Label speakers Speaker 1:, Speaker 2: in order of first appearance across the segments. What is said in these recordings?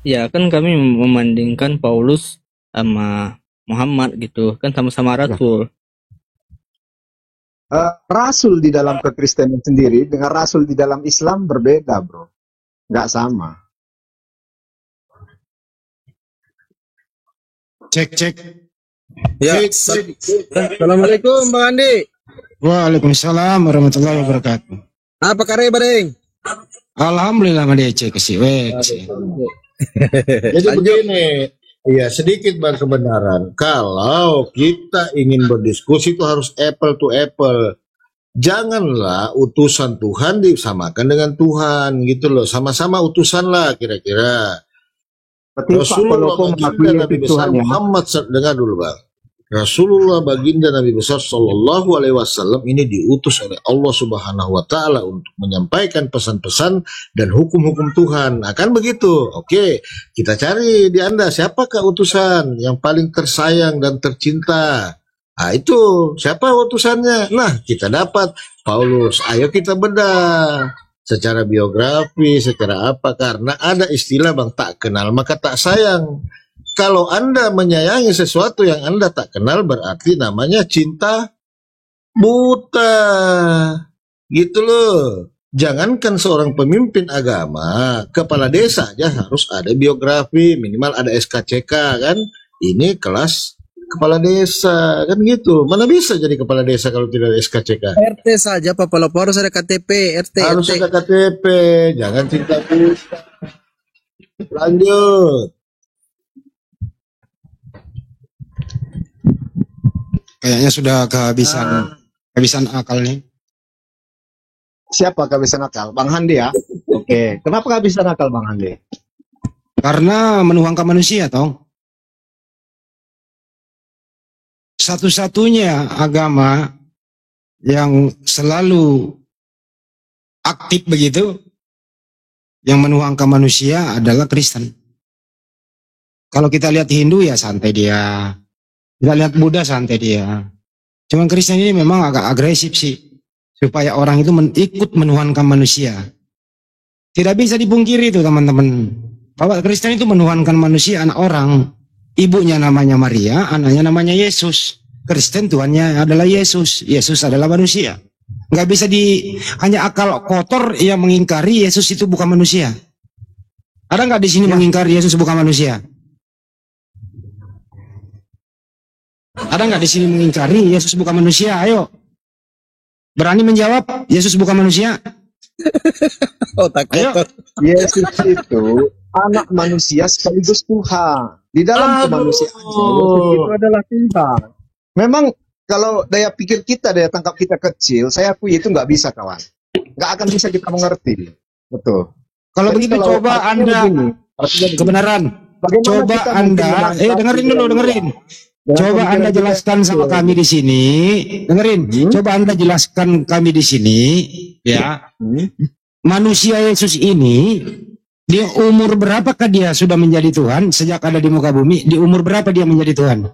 Speaker 1: Ya kan kami membandingkan Paulus sama Muhammad gitu, kan sama-sama
Speaker 2: Nah,
Speaker 1: rasul.
Speaker 2: rasul di dalam kekristenan sendiri dengan rasul di dalam Islam berbeda, bro. Nggak sama.
Speaker 3: Cek.
Speaker 4: Ya, Assalamualaikum Bang Andi.
Speaker 3: Waalaikumsalam warahmatullahi wabarakatuh.
Speaker 4: Apa kabar Badeng?
Speaker 3: Alhamdulillah mah cek sih,
Speaker 5: Jadi begini, ya sedikit bang kebenaran. Kalau kita ingin berdiskusi itu harus apple to apple. Janganlah utusan Tuhan disamakan dengan Tuhan gitu loh. Sama-sama utusan lah kira-kira.
Speaker 2: Tapi Pak
Speaker 5: Rasulullah
Speaker 2: Palopo mengakui
Speaker 5: baginda Nabi
Speaker 2: itu
Speaker 5: besar
Speaker 2: Tuhan ya.
Speaker 5: Muhammad, dengar dulu bang. Rasulullah baginda Nabi besar Sallallahu Alaihi Wasallam ini diutus oleh Allah Subhanahu Wa Taala untuk menyampaikan pesan-pesan dan hukum-hukum Tuhan. Akan begitu. Oke, kita cari di Anda siapakah utusan yang paling tersayang dan tercinta. Nah itu siapa utusannya? Nah kita dapat Paulus. Ayo kita bedah secara biografi, secara apa, karena ada istilah bang, tak kenal maka tak sayang. Kalau Anda menyayangi sesuatu yang Anda tak kenal berarti namanya cinta buta. Gitu loh. Jangankan seorang pemimpin agama, kepala desa aja harus ada biografi, minimal ada SKCK kan. Ini kelas kepala desa kan gitu. Mana bisa jadi kepala desa kalau tidak ada SKCK?
Speaker 4: RT saja Pak Palopo harus ada KTP, RT.
Speaker 5: Harus ada KTP, jangan cinta buta. Lanjut.
Speaker 3: Kayaknya sudah kehabisan akal nih.
Speaker 2: Siapa kehabisan akal? Bang Handi ya? Oke. Kenapa kehabisan akal Bang Handi?
Speaker 3: Karena menuangkan manusia, toh. Satu-satunya agama yang selalu aktif begitu, yang menuangkan manusia adalah Kristen. Kalau kita lihat Hindu ya santai dia. Kita lihat Buddha santai dia. Cuman Kristen ini memang agak agresif sih. Supaya orang itu ikut menuhankan manusia. Tidak bisa dipungkiri itu teman-teman. Bahwa Kristen itu menuhankan manusia, anak orang. Ibunya namanya Maria, anaknya namanya Yesus. Kristen Tuhannya adalah Yesus. Yesus adalah manusia. Nggak bisa hanya akal kotor yang mengingkari Yesus itu bukan manusia. Ada nggak di sini mengingkari Yesus bukan manusia? Ada nggak di sini mengingkari Yesus bukan manusia? Ayo, berani menjawab Yesus bukan manusia?
Speaker 4: Oh takut.
Speaker 2: Yesus itu anak manusia sekaligus Tuhan. Di dalam kemanusiaan Yesus itu adalah Tuhan. Memang kalau daya pikir kita, daya tangkap kita kecil, saya akui itu nggak bisa kawan. Nggak akan bisa kita mengerti. Betul.
Speaker 3: Kalau
Speaker 2: Jadi
Speaker 3: begitu
Speaker 2: kalau
Speaker 3: coba
Speaker 2: artinya
Speaker 3: Anda
Speaker 2: begini,
Speaker 3: kebenaran.
Speaker 2: bagaimana
Speaker 3: Coba
Speaker 2: kita
Speaker 3: Anda,
Speaker 2: mungkin menangkap
Speaker 3: dengerin dulu,
Speaker 2: pikiran
Speaker 3: dengerin.
Speaker 2: Dengan
Speaker 3: Coba
Speaker 2: pemikiran
Speaker 3: Anda
Speaker 2: kita
Speaker 3: jelaskan sama
Speaker 2: kecil.
Speaker 3: kami di sini. Dengerin. Coba Anda jelaskan kami di sini, ya. Manusia Yesus ini, di umur berapakah dia sudah menjadi Tuhan sejak ada di muka bumi? Di umur berapa dia menjadi Tuhan?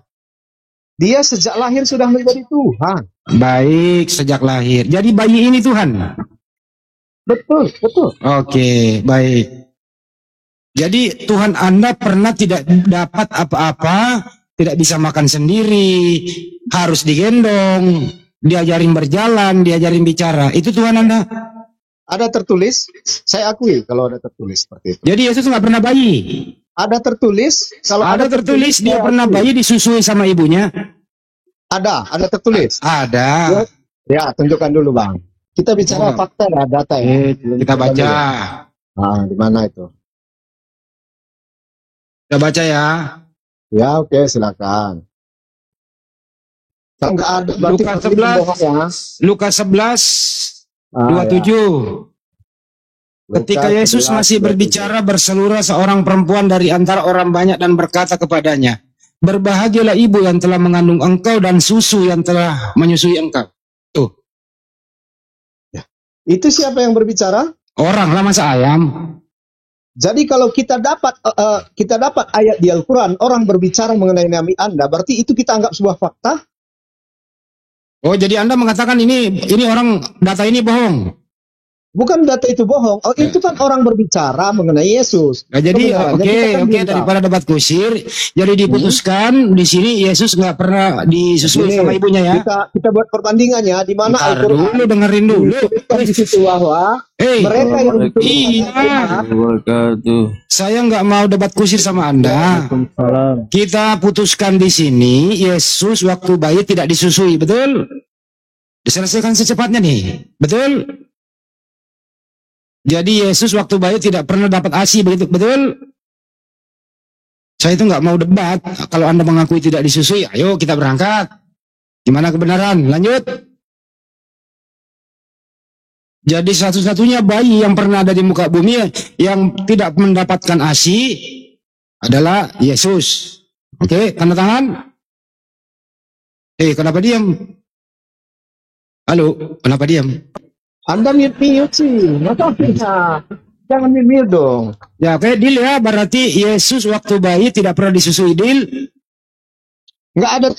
Speaker 2: Dia sejak lahir sudah menjadi Tuhan.
Speaker 3: Baik, sejak lahir. Jadi bayi ini Tuhan.
Speaker 2: Betul, betul.
Speaker 3: Oke, baik. Jadi Tuhan Anda pernah tidak dapat apa-apa, tidak bisa makan sendiri, harus digendong, diajarin berjalan, diajarin bicara. Itu Tuhan Anda.
Speaker 2: Ada tertulis, saya akui kalau ada tertulis seperti itu.
Speaker 3: Jadi Yesus nggak pernah bayi.
Speaker 2: Ada tertulis, kalau
Speaker 3: Ada tertulis dia
Speaker 2: saya
Speaker 3: pernah
Speaker 2: akui.
Speaker 3: bayi disusui sama ibunya.
Speaker 2: Ada tertulis.
Speaker 3: Ada.
Speaker 2: Ya, tunjukkan dulu Bang. Kita bicara fakta ya, data ya.
Speaker 3: Kita baca.
Speaker 2: Nah, di mana itu?
Speaker 3: Kita baca ya.
Speaker 2: Ya, oke, silakan. Kalau nggak ada, berarti
Speaker 3: Lukas
Speaker 2: itu bohong ya.
Speaker 3: 11. Lukas 11.
Speaker 2: Ah,
Speaker 3: 27. Ketika
Speaker 2: Lukas
Speaker 3: Yesus
Speaker 2: 11,
Speaker 3: masih berbicara, berseluruh seorang perempuan dari antara orang banyak dan berkata kepadanya, "Berbahagialah ibu yang telah mengandung engkau dan susu yang telah menyusui engkau." Tuh,
Speaker 2: Itu siapa yang berbicara?
Speaker 3: orang lah masa ayam.
Speaker 2: Jadi kalau kita dapat ayat di Al-Quran, orang berbicara mengenai Nabi Anda, berarti itu kita anggap sebuah fakta?
Speaker 3: Oh, jadi Anda mengatakan ini orang data ini bohong.
Speaker 2: Bukan data itu bohong. Oh, itu kan orang berbicara mengenai Yesus.
Speaker 3: Nah, jadi
Speaker 2: Kebenarannya
Speaker 3: oke
Speaker 2: kita kan
Speaker 3: oke
Speaker 2: belum tahu.
Speaker 3: daripada debat kusir, jadi diputuskan di sini Yesus nggak pernah disusui
Speaker 2: Ini,
Speaker 3: sama ibunya ya.
Speaker 2: kita buat perbandingannya di mana
Speaker 3: Ntar
Speaker 2: Al-Quran
Speaker 3: dulu dengerin dulu.
Speaker 2: disebutkan di situ bahwa
Speaker 3: Hei,
Speaker 2: mereka yang ditulis
Speaker 3: iya,
Speaker 1: Wabarakatuh.
Speaker 3: saya nggak mau debat kusir sama Anda.
Speaker 1: Waalaikumsalam.
Speaker 3: Kita putuskan di sini Yesus waktu bayi tidak disusui, betul? Diselesaikan secepatnya nih, betul? Jadi Yesus waktu bayi tidak pernah dapat ASI, begitu, betul? Saya itu nggak mau debat. Kalau Anda mengakui tidak disusui, ayo kita berangkat. Gimana kebenaran? Lanjut. Jadi satu-satunya bayi yang pernah ada di muka bumi yang tidak mendapatkan ASI adalah Yesus. Oke, tanda tangan. Kenapa diam? Halo, kenapa diam?
Speaker 2: Anda mute sih, makanya jangan mute dong.
Speaker 3: Ya, oke, deal ya. Berarti Yesus waktu bayi tidak pernah disusui, deal.
Speaker 2: Nggak ada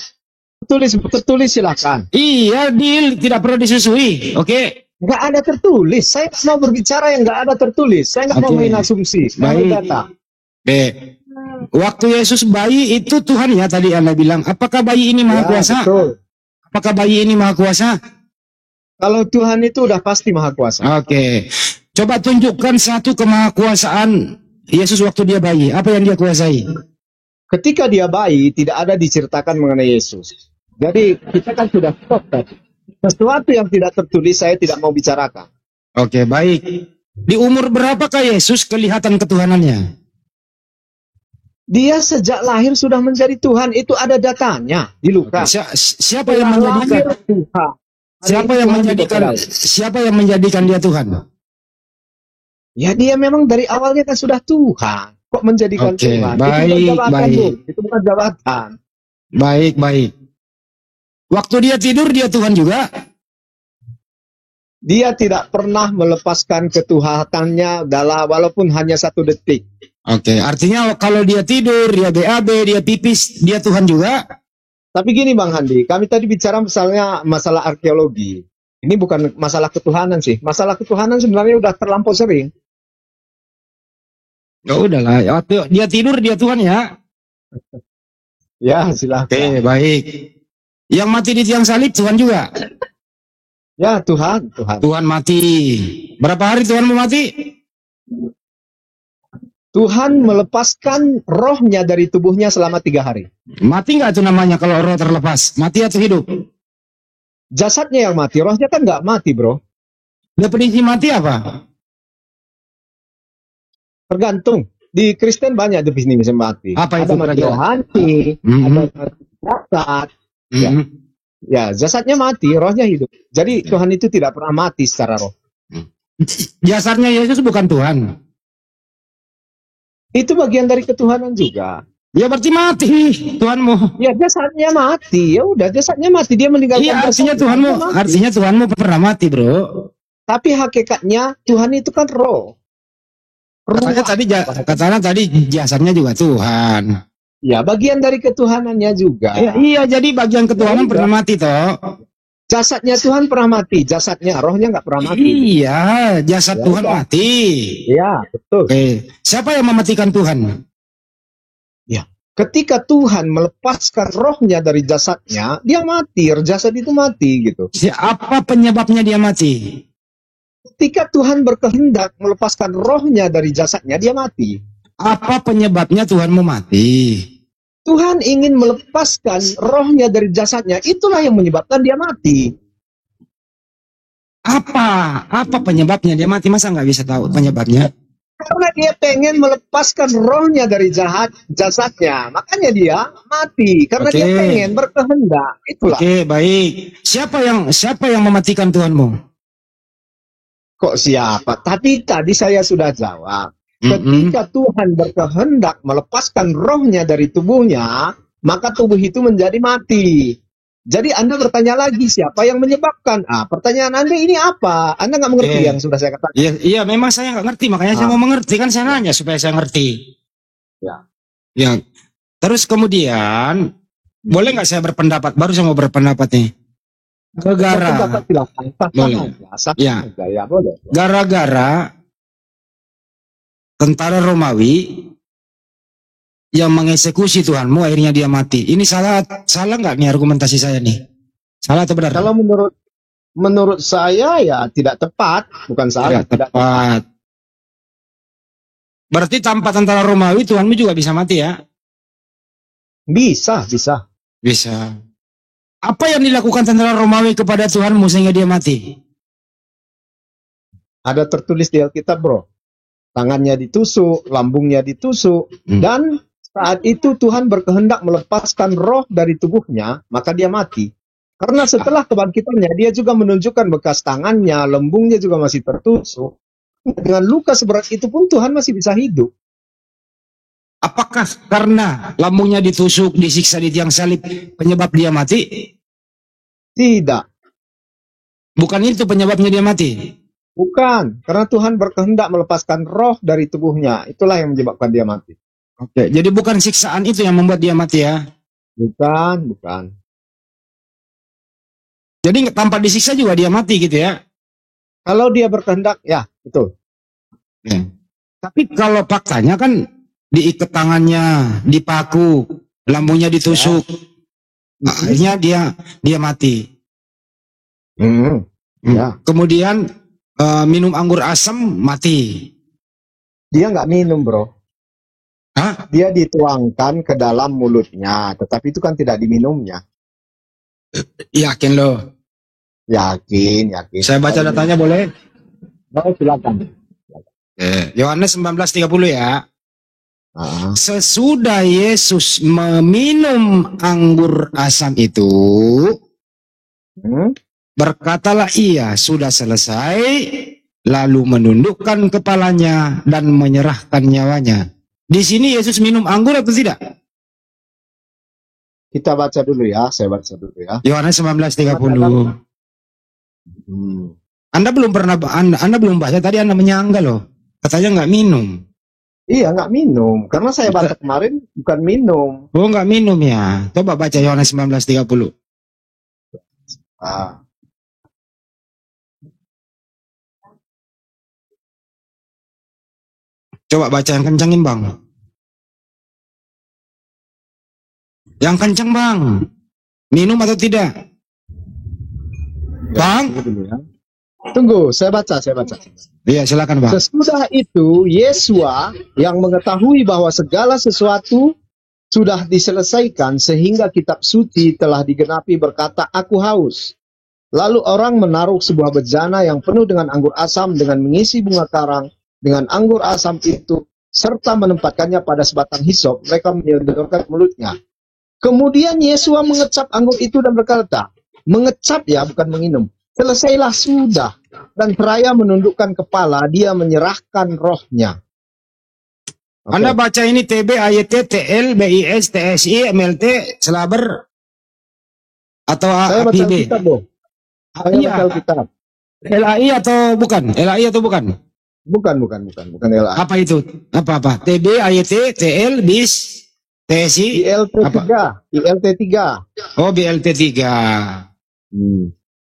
Speaker 2: tertulis silakan.
Speaker 3: Iya, deal, tidak pernah disusui. Oke.
Speaker 2: Nggak ada tertulis. Saya nggak mau berbicara yang nggak ada tertulis. Saya nggak mau
Speaker 3: Oke.
Speaker 2: main asumsi. Saya mau
Speaker 3: Baik.
Speaker 2: data.
Speaker 3: Waktu Yesus bayi itu Tuhan ya tadi Anda bilang. Apakah bayi ini maha
Speaker 2: Ya,
Speaker 3: kuasa?
Speaker 2: betul.
Speaker 3: Apakah bayi ini maha kuasa?
Speaker 2: Kalau Tuhan itu udah pasti maha kuasa.
Speaker 3: Oke. Coba tunjukkan satu kemahakuasaan Yesus waktu dia bayi. Apa yang dia kuasai?
Speaker 2: Ketika dia bayi, tidak ada diceritakan mengenai Yesus. Jadi kita kan sudah stop tadi. Sesuatu yang tidak tertulis saya tidak mau bicarakan.
Speaker 3: Oke, baik. Di umur berapakah Yesus kelihatan ketuhanannya?
Speaker 2: Dia sejak lahir sudah menjadi Tuhan. Itu ada datanya di Lukas.
Speaker 3: Siapa yang menjadikan?
Speaker 2: Lahir Tuhan.
Speaker 3: Siapa yang menjadikan? Siapa yang menjadikan dia Tuhan?
Speaker 2: Ya dia memang dari awalnya kan sudah Tuhan. Kok menjadikan
Speaker 3: Oke,
Speaker 2: Tuhan?
Speaker 3: baik,
Speaker 2: itu bukan jabatan,
Speaker 3: baik.
Speaker 2: Bu. Itu bukan jabatan.
Speaker 3: Baik, baik. Waktu dia tidur dia Tuhan juga.
Speaker 2: Dia tidak pernah melepaskan ketuhanannya dalam walaupun hanya 1 detik.
Speaker 3: Oke, artinya kalau dia tidur, dia BAB, dia pipis, dia Tuhan juga.
Speaker 2: Tapi gini Bang Handi, kami tadi bicara misalnya masalah arkeologi. Ini bukan masalah ketuhanan sih. Masalah ketuhanan sebenarnya udah terlampau sering.
Speaker 3: Ya udahlah, waktu dia tidur dia Tuhan ya.
Speaker 2: Ya silahkan.
Speaker 3: Oke, baik. Yang mati di tiang salib Tuhan juga.
Speaker 2: Ya Tuhan, Tuhan.
Speaker 3: Tuhan mati. Berapa hari Tuhan mau mati?
Speaker 2: Tuhan melepaskan rohnya dari tubuhnya selama 3 hari.
Speaker 3: Mati nggak itu namanya kalau roh terlepas? Mati atau hidup?
Speaker 2: Jasadnya yang mati, rohnya kan nggak mati bro.
Speaker 3: Definisi mati apa?
Speaker 2: Tergantung. Di Kristen banyak definisi mati.
Speaker 3: Apa itu
Speaker 2: ada mati
Speaker 3: kira-kira?
Speaker 2: rohani,
Speaker 3: Mhm.
Speaker 2: ada mati jasad. Ya.
Speaker 3: Mhm.
Speaker 2: Ya, jasadnya mati, rohnya hidup. Jadi Tuhan itu tidak pernah mati secara roh.
Speaker 3: Jasadnya Yesus bukan Tuhan.
Speaker 2: Itu bagian dari ketuhanan juga.
Speaker 3: Ya berarti mati Tuhanmu.
Speaker 2: Ya jasadnya mati, ya udah jasadnya mati, dia meninggalkan
Speaker 3: Iya, artinya
Speaker 2: jasad,
Speaker 3: Tuhanmu,
Speaker 2: dia mati.
Speaker 3: artinya Tuhanmu pernah mati, Bro.
Speaker 2: Tapi hakikatnya Tuhan itu kan roh.
Speaker 3: Katanya tadi jasadnya juga Tuhan.
Speaker 2: Ya bagian dari ketuhanannya juga.
Speaker 3: Iya, jadi bagian ketuhanan
Speaker 2: Ya,
Speaker 3: pernah mati toh.
Speaker 2: Jasadnya Tuhan pernah mati, jasadnya rohnya nggak pernah mati.
Speaker 3: Iya, jasad
Speaker 2: Ya,
Speaker 3: Tuhan
Speaker 2: udah.
Speaker 3: mati.
Speaker 2: Ya betul.
Speaker 3: Oke, siapa yang mematikan Tuhan?
Speaker 2: Ketika Tuhan melepaskan rohnya dari jasadnya, dia mati, jasad itu mati gitu.
Speaker 3: Apa penyebabnya dia mati?
Speaker 2: Ketika Tuhan berkehendak melepaskan rohnya dari jasadnya, dia mati.
Speaker 3: Apa penyebabnya Tuhanmu mati?
Speaker 2: Tuhan ingin melepaskan rohnya dari jasadnya, itulah yang menyebabkan dia mati.
Speaker 3: Apa penyebabnya dia mati? Masa nggak bisa tahu penyebabnya?
Speaker 2: Karena dia pengen melepaskan rohnya dari jasadnya, makanya dia mati. Karena
Speaker 3: Oke.
Speaker 2: dia pengen berkehendak, itulah.
Speaker 3: Oke, baik. Siapa yang mematikan Tuhanmu?
Speaker 2: Kok siapa? Tapi tadi saya sudah jawab.
Speaker 3: Mm-mm.
Speaker 2: Ketika Tuhan berkehendak melepaskan rohnya dari tubuhnya, maka tubuh itu menjadi mati. Jadi Anda bertanya lagi, siapa yang menyebabkan? Pertanyaan Anda ini apa? Anda nggak mengerti
Speaker 3: Oke.
Speaker 2: yang sudah saya katakan.
Speaker 3: Iya, memang saya nggak ngerti, makanya saya mau mengerti, kan saya nanya supaya saya ngerti. Ya. Terus kemudian, boleh nggak saya berpendapat? Baru saya mau berpendapat nih.
Speaker 2: Maupun
Speaker 3: Gara-gara,
Speaker 2: Bapak silakan sah
Speaker 3: boleh.
Speaker 2: aja, sah
Speaker 3: Ya.
Speaker 2: aja ya boleh.
Speaker 3: Gara-gara tentara Romawi yang mengeksekusi Tuhanmu akhirnya dia mati. Ini salah nggak nih argumentasi saya nih? Salah atau benar?
Speaker 2: Kalau menurut saya ya tidak tepat, bukan salah,
Speaker 3: Tidak tepat. Berarti tanpa tentara Romawi Tuhanmu juga bisa mati ya?
Speaker 2: Bisa.
Speaker 3: Bisa. Apa yang dilakukan tentara Romawi kepada Tuhanmu sehingga dia mati?
Speaker 2: Ada tertulis di Alkitab, bro. Tangannya ditusuk, lambungnya ditusuk, dan saat itu Tuhan berkehendak melepaskan roh dari tubuhnya, maka dia mati. Karena setelah kebangkitannya, dia juga menunjukkan bekas tangannya, lambungnya juga masih tertusuk. Dengan luka seberat itu pun Tuhan masih bisa hidup.
Speaker 3: Apakah karena lambungnya ditusuk, disiksa di tiang salib penyebab dia mati?
Speaker 2: Tidak.
Speaker 3: Bukan itu penyebabnya dia mati.
Speaker 2: Bukan. Karena Tuhan berkehendak melepaskan roh dari tubuhnya. Itulah yang menyebabkan dia mati.
Speaker 3: Oke, jadi bukan siksaan itu yang membuat dia mati ya?
Speaker 2: Bukan.
Speaker 3: Jadi tanpa disiksa juga dia mati gitu ya?
Speaker 2: Kalau dia berkehendak, ya, betul.
Speaker 3: Ya. Tapi kalau faktanya kan diikat tangannya, dipaku, lambungnya ditusuk, akhirnya dia mati.
Speaker 2: Ya.
Speaker 3: Kemudian minum anggur asam mati.
Speaker 2: Dia nggak minum, bro.
Speaker 3: Hah?
Speaker 2: Dia dituangkan ke dalam mulutnya, tetapi itu kan tidak diminumnya.
Speaker 3: Yakin loh?
Speaker 2: Yakin.
Speaker 3: Saya baca datanya boleh?
Speaker 2: Oh, silakan.
Speaker 3: Yohanes 19:30 ya.
Speaker 2: Ah.
Speaker 3: Sesudah Yesus meminum anggur asam itu, berkatalah ia, sudah selesai, lalu menundukkan kepalanya dan menyerahkan nyawanya. Di sini Yesus minum anggur atau tidak?
Speaker 2: Kita baca dulu ya, saya baca dulu ya.
Speaker 3: Yohanes 19:30. Anda belum baca tadi, Anda menyangga loh. Katanya nggak minum.
Speaker 2: Iya, nggak minum. Karena saya baca kemarin bukan minum.
Speaker 3: Oh, nggak minum ya. Coba baca Yohanes 19:30.
Speaker 2: Ah.
Speaker 3: Coba baca yang kencangin, Bang. Yang kencang, Bang. Minum atau tidak? Bang?
Speaker 2: Tunggu dulu ya. Tunggu, saya baca.
Speaker 3: Iya, silakan, Bang.
Speaker 2: Sesudah itu, Yesua yang mengetahui bahwa segala sesuatu sudah diselesaikan sehingga kitab suci telah digenapi berkata, "Aku haus." Lalu orang menaruh sebuah bejana yang penuh dengan anggur asam dengan mengisi bunga karang dengan anggur asam itu serta menempatkannya pada sebatang hisop. Mereka menyodorkan mulutnya. Kemudian Yesua mengecap anggur itu dan berkata, mengecap ya, bukan menginum. Selesailah sudah. Dan seraya menundukkan kepala, dia menyerahkan rohnya. Okay.
Speaker 3: Anda baca ini TB, AYT, TL, BIS, TSI, MLT, Selaber, atau
Speaker 2: Saya baca
Speaker 3: APB?
Speaker 2: kitab, Bro. Saya
Speaker 3: Iya.
Speaker 2: baca kitab.
Speaker 3: LAI atau bukan? LAI atau bukan?
Speaker 2: Bukan LA.
Speaker 3: Apa itu? Apa? TB, AYT, TL, BIS, TSI,
Speaker 2: ILT3.
Speaker 3: oh BLT3.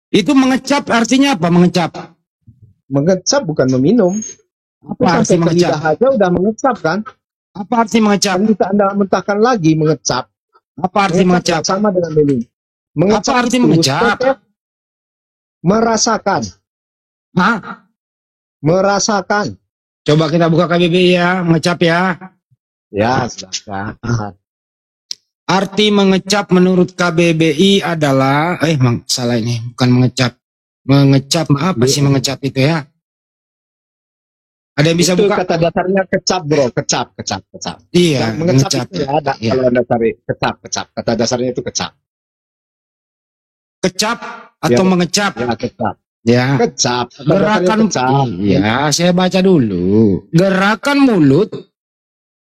Speaker 3: Itu mengecap artinya apa?
Speaker 2: Mengecap bukan meminum.
Speaker 3: Apa arti
Speaker 2: Sampai ke
Speaker 3: mengecap?
Speaker 2: lidah aja udah mengecap kan?
Speaker 3: Apa arti mengecap?
Speaker 2: Dan bisa Anda mentahkan lagi mengecap.
Speaker 3: Apa arti mengecap?
Speaker 2: Sama dengan minum. Mengecap
Speaker 3: Apa arti
Speaker 2: itu
Speaker 3: mengecap?
Speaker 2: merasakan.
Speaker 3: Hah?
Speaker 2: Merasakan.
Speaker 3: Coba kita buka KBBI ya, mengecap ya.
Speaker 2: Ya, silakan.
Speaker 3: Arti mengecap menurut KBBI adalah, salah ini, bukan mengecap. Mengecap, apa sih mengecap itu ya? Ada yang bisa
Speaker 2: Itu
Speaker 3: buka?
Speaker 2: kata dasarnya kecap, bro. Kecap.
Speaker 3: Iya,
Speaker 2: Dan mengecap
Speaker 3: mengecap.
Speaker 2: itu ya, ada.
Speaker 3: Iya.
Speaker 2: Kalau Anda cari kecap. Kata dasarnya itu kecap.
Speaker 3: Kecap atau
Speaker 2: Ya.
Speaker 3: mengecap?
Speaker 2: Ya, kecap.
Speaker 3: Ya.
Speaker 2: Kecap. Kata dasarnya
Speaker 3: Gerakan,
Speaker 2: kecap.
Speaker 3: ya saya baca dulu. Gerakan mulut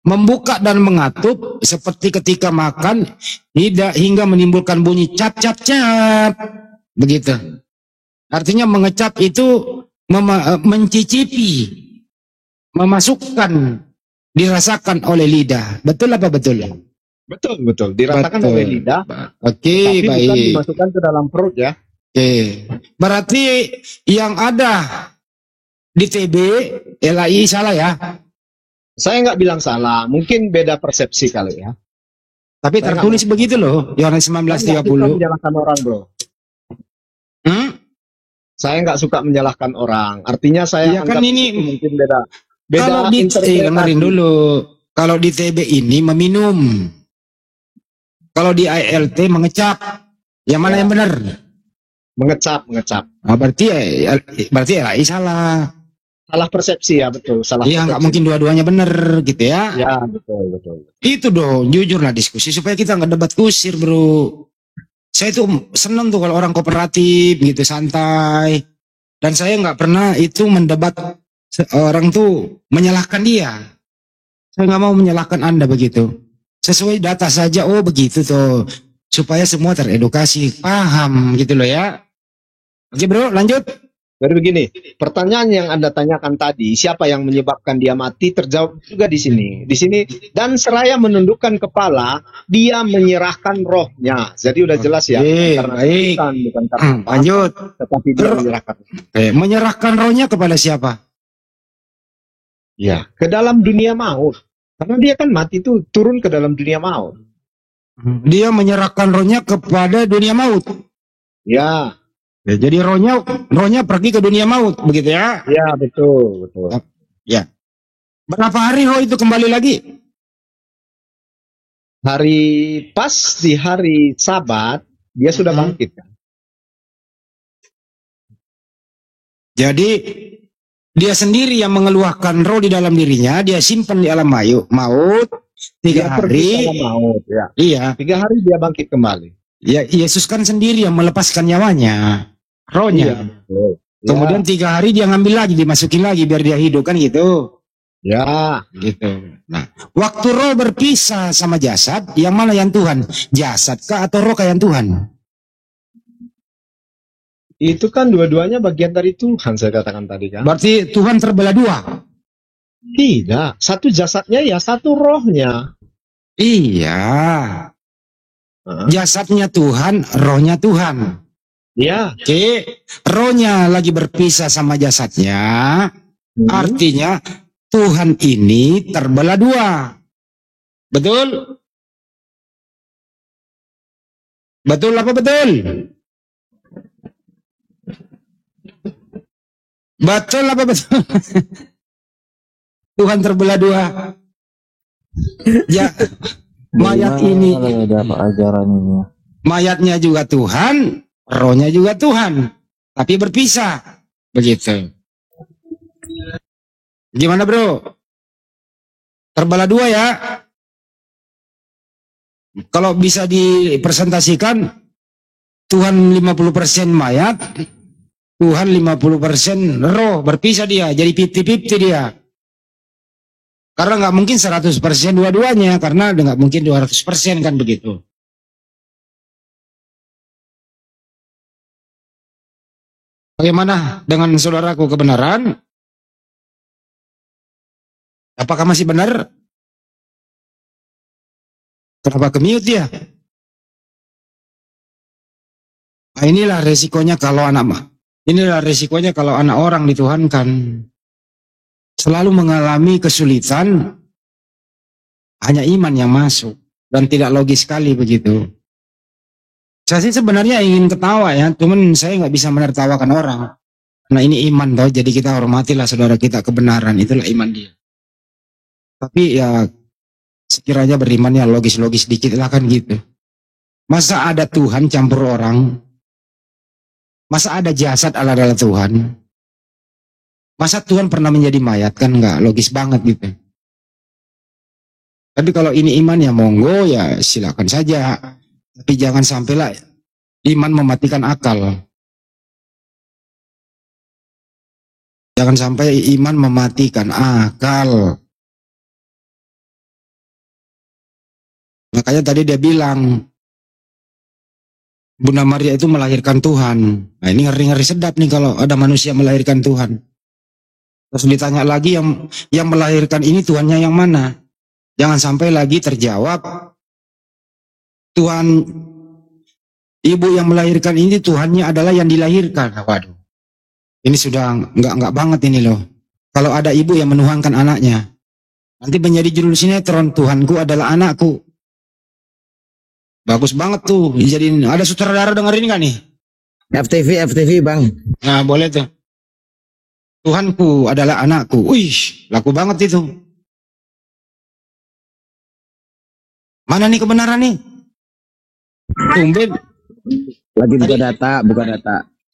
Speaker 3: membuka dan mengatup seperti ketika makan hingga menimbulkan bunyi cap cap cap. Begitu. Artinya mengecap itu mencicipi, memasukkan, dirasakan oleh lidah. Betul apa betul?
Speaker 2: Betul. Dirasakan
Speaker 3: Betul.
Speaker 2: oleh lidah.
Speaker 3: Oke,
Speaker 2: Tapi bukan
Speaker 3: baik.
Speaker 2: dimasukkan ke dalam perut ya.
Speaker 3: Oke. Berarti yang ada di TB LAI salah ya.
Speaker 2: Saya nggak bilang salah, mungkin beda persepsi kali ya.
Speaker 3: Tapi
Speaker 2: Saya
Speaker 3: tertulis begitu loh, Yohanes
Speaker 2: Saya nggak suka
Speaker 3: 19:30.
Speaker 2: menyalahkan orang, bro.
Speaker 3: Hmm?
Speaker 2: Saya nggak suka menyalahkan orang. Artinya saya
Speaker 3: Iya kan
Speaker 2: anggap
Speaker 3: ini
Speaker 2: itu mungkin beda. Beda
Speaker 3: kalau di dengerin
Speaker 2: interpretasi.
Speaker 3: dulu. Kalau di TB ini meminum. Kalau di ALT mengecap. Yang mana
Speaker 2: Ya.
Speaker 3: yang benar?
Speaker 2: Mengecap.
Speaker 3: Nah, berarti LAI salah.
Speaker 2: Salah persepsi ya, betul. Salah
Speaker 3: Iya, nggak
Speaker 2: persepsi.
Speaker 3: mungkin dua-duanya benar gitu ya.
Speaker 2: Ya, betul.
Speaker 3: Itu dong, jujur lah diskusi supaya kita nggak debat kusir, bro. Saya tuh seneng tuh kalau orang kooperatif gitu, santai. Dan saya nggak pernah itu mendebat orang tuh menyalahkan dia. Saya nggak mau menyalahkan Anda begitu. Sesuai data saja, oh begitu tuh. Supaya semua teredukasi, paham gitu loh ya. Oke bro, lanjut.
Speaker 2: Jadi begini, pertanyaan yang Anda tanyakan tadi, siapa yang menyebabkan dia mati, terjawab juga di sini. Di sini, dan seraya menundukkan kepala, dia menyerahkan rohnya. Jadi udah jelas ya,
Speaker 3: Oke,
Speaker 2: karena
Speaker 3: baik.
Speaker 2: bukan karena apa,
Speaker 3: Lanjut.
Speaker 2: tetapi dia menyerahkan.
Speaker 3: Menyerahkan rohnya kepada siapa?
Speaker 2: Ya, ke dalam dunia maut. Karena dia kan mati itu turun ke dalam dunia maut.
Speaker 3: Dia menyerahkan rohnya kepada dunia maut.
Speaker 2: Ya,
Speaker 3: Ya, jadi rohnya pergi ke dunia maut, begitu ya?
Speaker 2: ya betul.
Speaker 3: Ya. Berapa hari roh itu kembali lagi?
Speaker 2: Hari pas di hari Sabat, dia sudah bangkit kan?
Speaker 3: Jadi dia sendiri yang mengeluarkan roh di dalam dirinya, dia simpan di alam maut 3
Speaker 2: Dia pergi ke
Speaker 3: hari.
Speaker 2: dalam maut, ya.
Speaker 3: Iya,
Speaker 2: 3 hari dia bangkit kembali.
Speaker 3: ya Yesus kan sendiri yang melepaskan nyawanya, rohnya.
Speaker 2: betul.
Speaker 3: Kemudian 3 hari dia ngambil lagi, dimasukin lagi biar dia hidup kan gitu.
Speaker 2: Ya,
Speaker 3: Gitu. Nah, waktu roh berpisah sama jasad, yang mana yang Tuhan? Jasad kah atau roh kah yang Tuhan?
Speaker 2: itu kan dua-duanya bagian dari Tuhan, saya katakan tadi kan.
Speaker 3: Berarti Tuhan terbelah 2.
Speaker 2: Tidak, satu jasadnya ya, satu rohnya.
Speaker 3: Iya. Jasadnya Tuhan, rohnya Tuhan.
Speaker 2: Ya,
Speaker 3: Oke, rohnya lagi berpisah sama jasadnya, artinya Tuhan ini terbelah 2. Betul? Betul apa betul? Betul apa betul? Tuhan terbelah 2. Ya, mayat ini, mayatnya juga Tuhan, rohnya juga Tuhan, tapi berpisah. Begitu. Gimana bro? Terbelah 2 ya? Kalau bisa dipresentasikan, Tuhan 50% mayat, Tuhan 50% roh, berpisah dia, jadi 50-50 dia. Karena nggak mungkin 100% dua-duanya, karena nggak mungkin 200% kan begitu. Bagaimana dengan saudaraku kebenaran? Apakah masih benar? Kenapa ke-mute dia? Nah, inilah resikonya kalau anak orang dituhankan. Selalu mengalami kesulitan, hanya iman yang masuk. Dan tidak logis sekali begitu. Saya sih sebenarnya ingin ketawa ya, cuman saya nggak bisa menertawakan orang. Nah ini iman toh, jadi kita hormatilah saudara kita kebenaran, itulah iman dia. Tapi ya sekiranya beriman ya logis-logis dikit lah kan gitu. Masa ada Tuhan campur orang? Masa ada jasad ala-ala Tuhan? Masa Tuhan pernah menjadi mayat? Kan nggak logis banget gitu. Tapi kalau ini iman ya monggo ya silakan saja. Tapi jangan sampailah iman mematikan akal. Jangan sampai iman mematikan akal. Makanya tadi dia bilang, Bunda Maria itu melahirkan Tuhan. Nah ini ngeri-ngeri sedap nih kalau ada manusia melahirkan Tuhan. Terus ditanya lagi yang melahirkan ini Tuhannya yang mana? Jangan sampai lagi terjawab Tuhan ibu yang melahirkan ini Tuhannya adalah yang dilahirkan. Waduh, ini sudah nggak banget ini loh. Kalau ada ibu yang menuhankan anaknya, nanti menjadi judul sinetron, Tuhanku adalah anakku. Bagus banget tuh. Jadi ada sutradara dengerin nggak nih?
Speaker 4: FTV bang.
Speaker 3: Nah boleh tuh. Tuhanku adalah anakku. Wih, laku banget itu. Mana nih kebenaran nih? Tumben.
Speaker 4: Lagi buka data.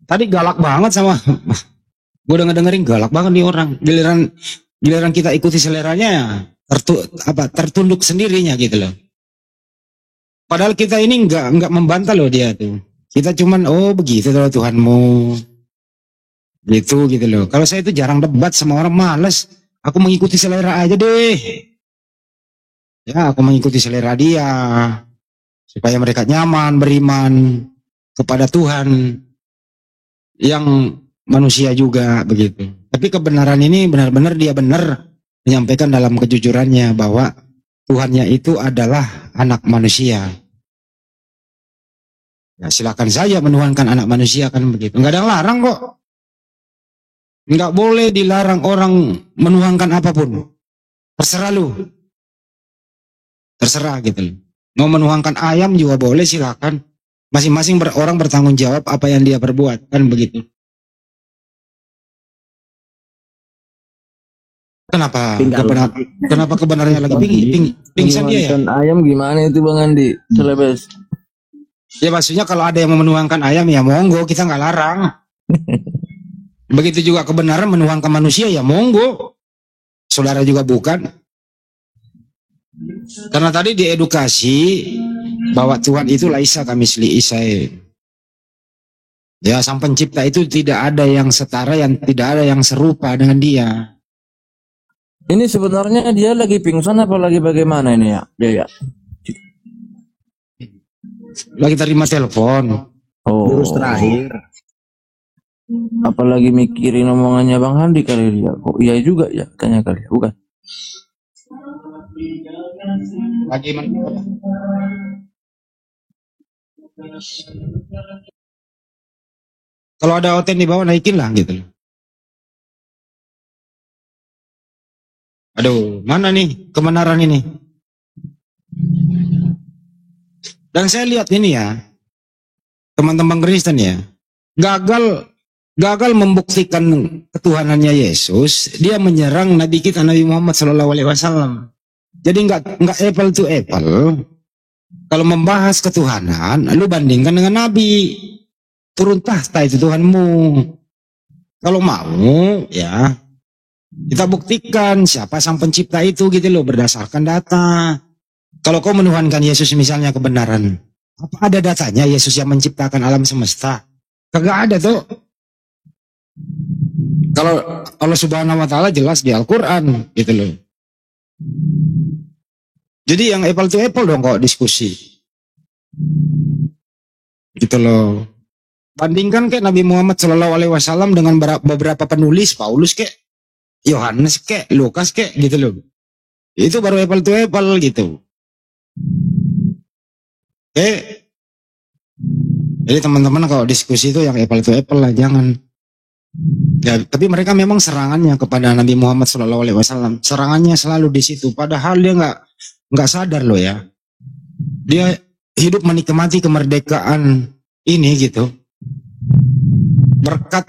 Speaker 3: Tadi galak banget sama. Gue dengerin galak banget nih orang. Giliran kita ikuti seleranya, tertunduk sendirinya gitu loh. Padahal kita ini nggak membantah loh dia tuh. Kita cuman begitu loh Tuhanmu. Gitu loh. Kalau saya itu jarang debat sama orang, males. Aku mengikuti selera aja deh. Ya, aku mengikuti selera dia supaya mereka nyaman beriman kepada Tuhan yang manusia juga begitu. Tapi kebenaran ini benar-benar dia benar menyampaikan dalam kejujurannya bahwa Tuhannya itu adalah anak manusia. Ya, silakan saja menuhankan anak manusia kan begitu. Enggak ada yang larang kok. Enggak boleh dilarang orang menuhankan apapun. Terserah lu. Terserah gitu loh. Mau menuhankan ayam juga boleh, silakan. Masing-masing orang bertanggung jawab apa yang dia perbuat kan begitu. Kenapa kebenarannya lagi pingsan dia ya?
Speaker 1: Ayam gimana itu Bang Andi? Celebes.
Speaker 3: Ya maksudnya kalau ada yang menuhankan ayam ya monggo, kita nggak larang. Begitu juga kebenaran menuhankan manusia ya monggo. Saudara juga bukan. Karena tadi diedukasi bahwa Tuhan itu laisa kamisli isai. Ya, sang pencipta itu tidak ada yang setara, yang tidak ada yang serupa dengan dia.
Speaker 1: Ini sebenarnya dia lagi pingsan apa lagi bagaimana ini ya? Dia ya.
Speaker 3: Lagi terima telepon.
Speaker 4: Lurus terakhir.
Speaker 1: Apalagi mikirin omongannya Bang Handi kali dia. Kok iya juga ya tanya kali, bukan?
Speaker 3: Lagi kalau ada hotel di bawah naikin lah gitu loh. Aduh, mana nih kebenaran ini? Dan saya lihat ini ya, teman-teman Kristen ya, gagal membuktikan ketuhanannya Yesus, dia menyerang Nabi kita Nabi Muhammad SAW. Jadi nggak apple to apple. Kalau membahas ketuhanan, lu bandingkan dengan Nabi. Turun tahta itu Tuhanmu. Kalau mau, ya kita buktikan siapa sang pencipta itu gitu loh berdasarkan data. Kalau kau menuhankan Yesus misalnya kebenaran, apa ada datanya Yesus yang menciptakan alam semesta? Kagak ada tuh. Kalau Allah Subhanahu wa taala jelas di Al-Qur'an gitu loh. Jadi yang apple to apple dong kok diskusi. Gitu loh. Bandingkan kayak Nabi Muhammad SAW dengan beberapa penulis, Paulus kayak Yohanes kayak Lukas kayak gitu loh. Itu baru apple to apple gitu. Oke. Jadi teman-teman kalau diskusi itu yang apple to apple lah, jangan. Ya, tapi mereka memang serangannya kepada Nabi Muhammad SAW, serangannya selalu di situ. Padahal dia nggak sadar loh ya. Dia hidup menikmati kemerdekaan ini gitu. Berkat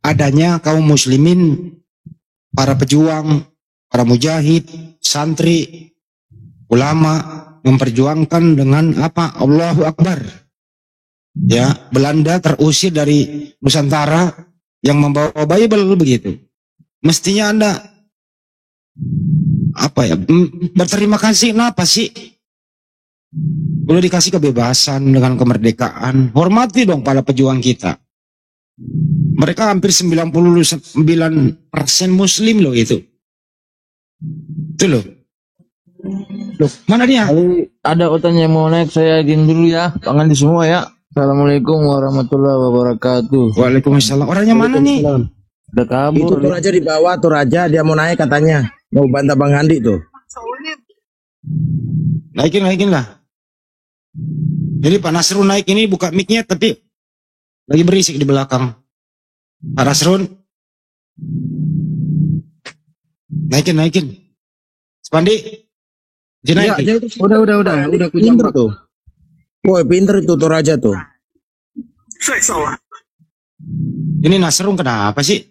Speaker 3: adanya kaum muslimin, para pejuang, para mujahid, santri, ulama memperjuangkan dengan apa? Allahu Akbar. Ya, Belanda terusir dari Nusantara yang membawa Bible begitu. Mestinya Anda apa ya? Berterima kasih kenapa sih? Udah dikasih kebebasan dengan kemerdekaan. Hormati dong para pejuang kita. Mereka hampir 99% muslim loh itu. Itu loh. Loh, mana dia?
Speaker 1: Ada otanya yang mau naik, saya izin dulu ya. Tangan di semua ya. Assalamualaikum warahmatullahi wabarakatuh.
Speaker 3: Waalaikumsalam. Orangnya mana nih?
Speaker 1: Udah kabur.
Speaker 4: Itu tuh raja di bawah, tuh raja dia mau naik katanya. Mau bantah Bang Handi tuh.
Speaker 3: Naikin lah. Jadi Pak Nasrun naik ini buka mic-nya tapi lagi berisik di belakang. Pak Nasrun. Naikin. Spandi.
Speaker 4: Ya,
Speaker 3: Naikin.
Speaker 4: udah pinter tuh. Woi, pinter itu Toraja tuh.
Speaker 3: Ini Nasrun kenapa sih?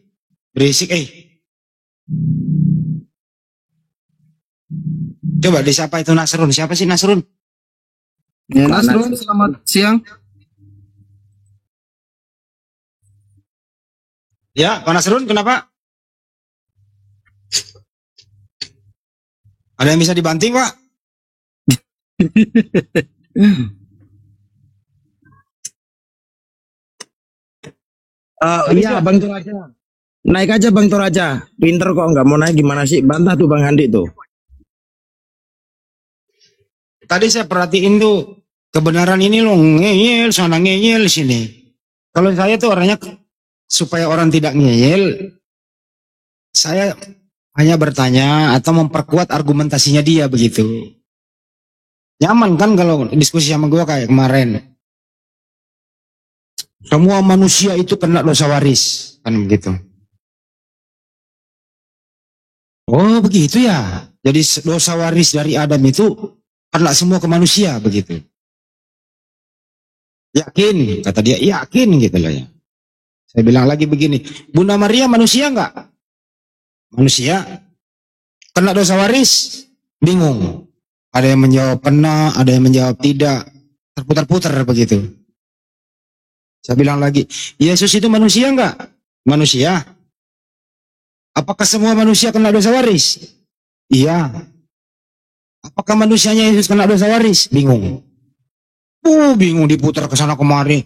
Speaker 3: Berisik Coba siapa itu Nasrun? Siapa sih Nasrun?
Speaker 6: Ya, Nasrun, selamat siang.
Speaker 3: Ya, Pak Nasrun kenapa? Ada yang bisa dibanting, Pak?
Speaker 4: Iya, Bang Toraja. Naik aja Bang Toraja. Pinter kok nggak mau naik gimana sih? Bantah tuh Bang Handi tuh.
Speaker 3: Tadi saya perhatiin tuh kebenaran ini lo ngeyel sana ngeyel sini. Kalau saya tuh orangnya supaya orang tidak ngeyel, saya hanya bertanya atau memperkuat argumentasinya dia begitu. Nyaman kan kalau diskusi sama gue kayak kemarin. Semua manusia itu kena dosa waris kan begitu. Oh begitu ya. Jadi dosa waris dari Adam itu kena semua ke manusia begitu. Yakin, kata dia, yakin gitu loh ya. Saya bilang lagi begini, Bunda Maria manusia enggak? Manusia. Kena dosa waris? Bingung. Ada yang menjawab pernah, ada yang menjawab tidak. Terputar-putar begitu. Saya bilang lagi, Yesus itu manusia enggak? Manusia. Apakah semua manusia kena dosa waris? Iya. Apakah manusianya Yesus kena dosa waris? Bingung. Bingung diputar ke sana kemari.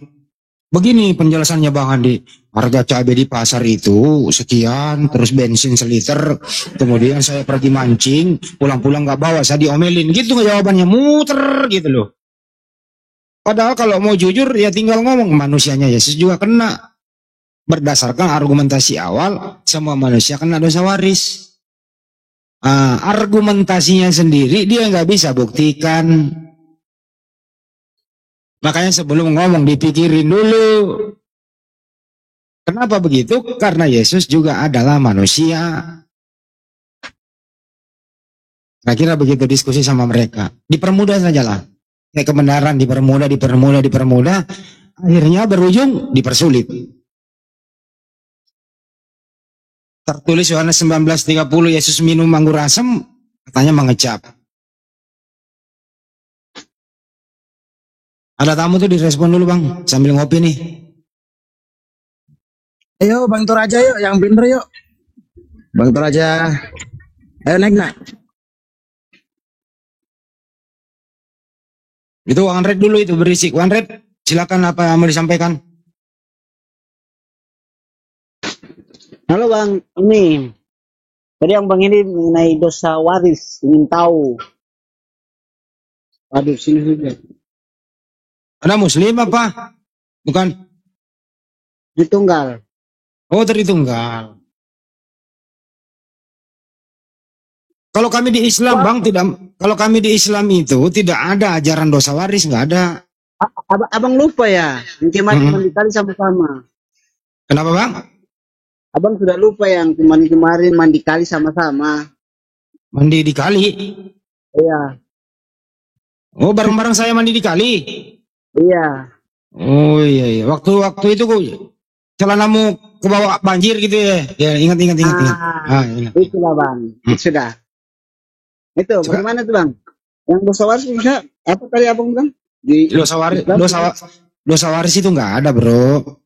Speaker 3: Begini penjelasannya Bang Andi. Harga cabai di pasar itu sekian, terus bensin seliter. Kemudian saya pergi mancing, pulang-pulang nggak bawa, saya diomelin. Gitu jawabannya, muter gitu loh. Padahal kalau mau jujur ya tinggal ngomong manusianya Yesus juga kena. Berdasarkan argumentasi awal, semua manusia kena dosa waris. Argumentasinya sendiri dia nggak bisa buktikan. Makanya sebelum ngomong dipikirin dulu. Kenapa begitu? Karena Yesus juga adalah manusia. Nah, kira begitu diskusi sama mereka. Dipermudah sajalah. Kayak kebenaran dipermudah. Akhirnya berujung dipersulit. Tertulis Yohanes 19:30, Yesus minum anggur asam, katanya mengecap. Ada tamu tuh direspon dulu Bang, sambil ngopi nih.
Speaker 4: Ayo Bang Toraja yuk, yang pinter yuk. Bang Toraja. Ayo naik nak.
Speaker 3: Itu Wanred dulu itu berisik. Wanred, silakan apa yang mau disampaikan.
Speaker 7: Halo Bang, ini tadi yang Bang ini mengenai dosa waris, ingin tahu. Aduh, sini juga.
Speaker 3: Ada Muslim apa? Bukan?
Speaker 7: Tritunggal.
Speaker 3: Oh, Tritunggal. Kalau kami di Islam, Bang, kalau kami di Islam itu tidak ada ajaran dosa waris, nggak ada.
Speaker 7: Abang lupa ya, yang kemarin mandi kali sama-sama.
Speaker 3: Kenapa Bang?
Speaker 7: Abang sudah lupa yang kemarin mandi kali sama-sama.
Speaker 3: Mandi di kali?
Speaker 7: Iya.
Speaker 3: Oh, bareng-bareng saya mandi di kali?
Speaker 7: Iya.
Speaker 3: Oh iya. Waktu itu celanamu ke bawah banjir gitu ya? Ya ingat. Ingat.
Speaker 7: Itulah Bang, sudah. Itu bagaimana tuh Bang? Yang dosa waris bisa apa tadi Abang bilang?
Speaker 3: Dosa waris itu nggak ada bro.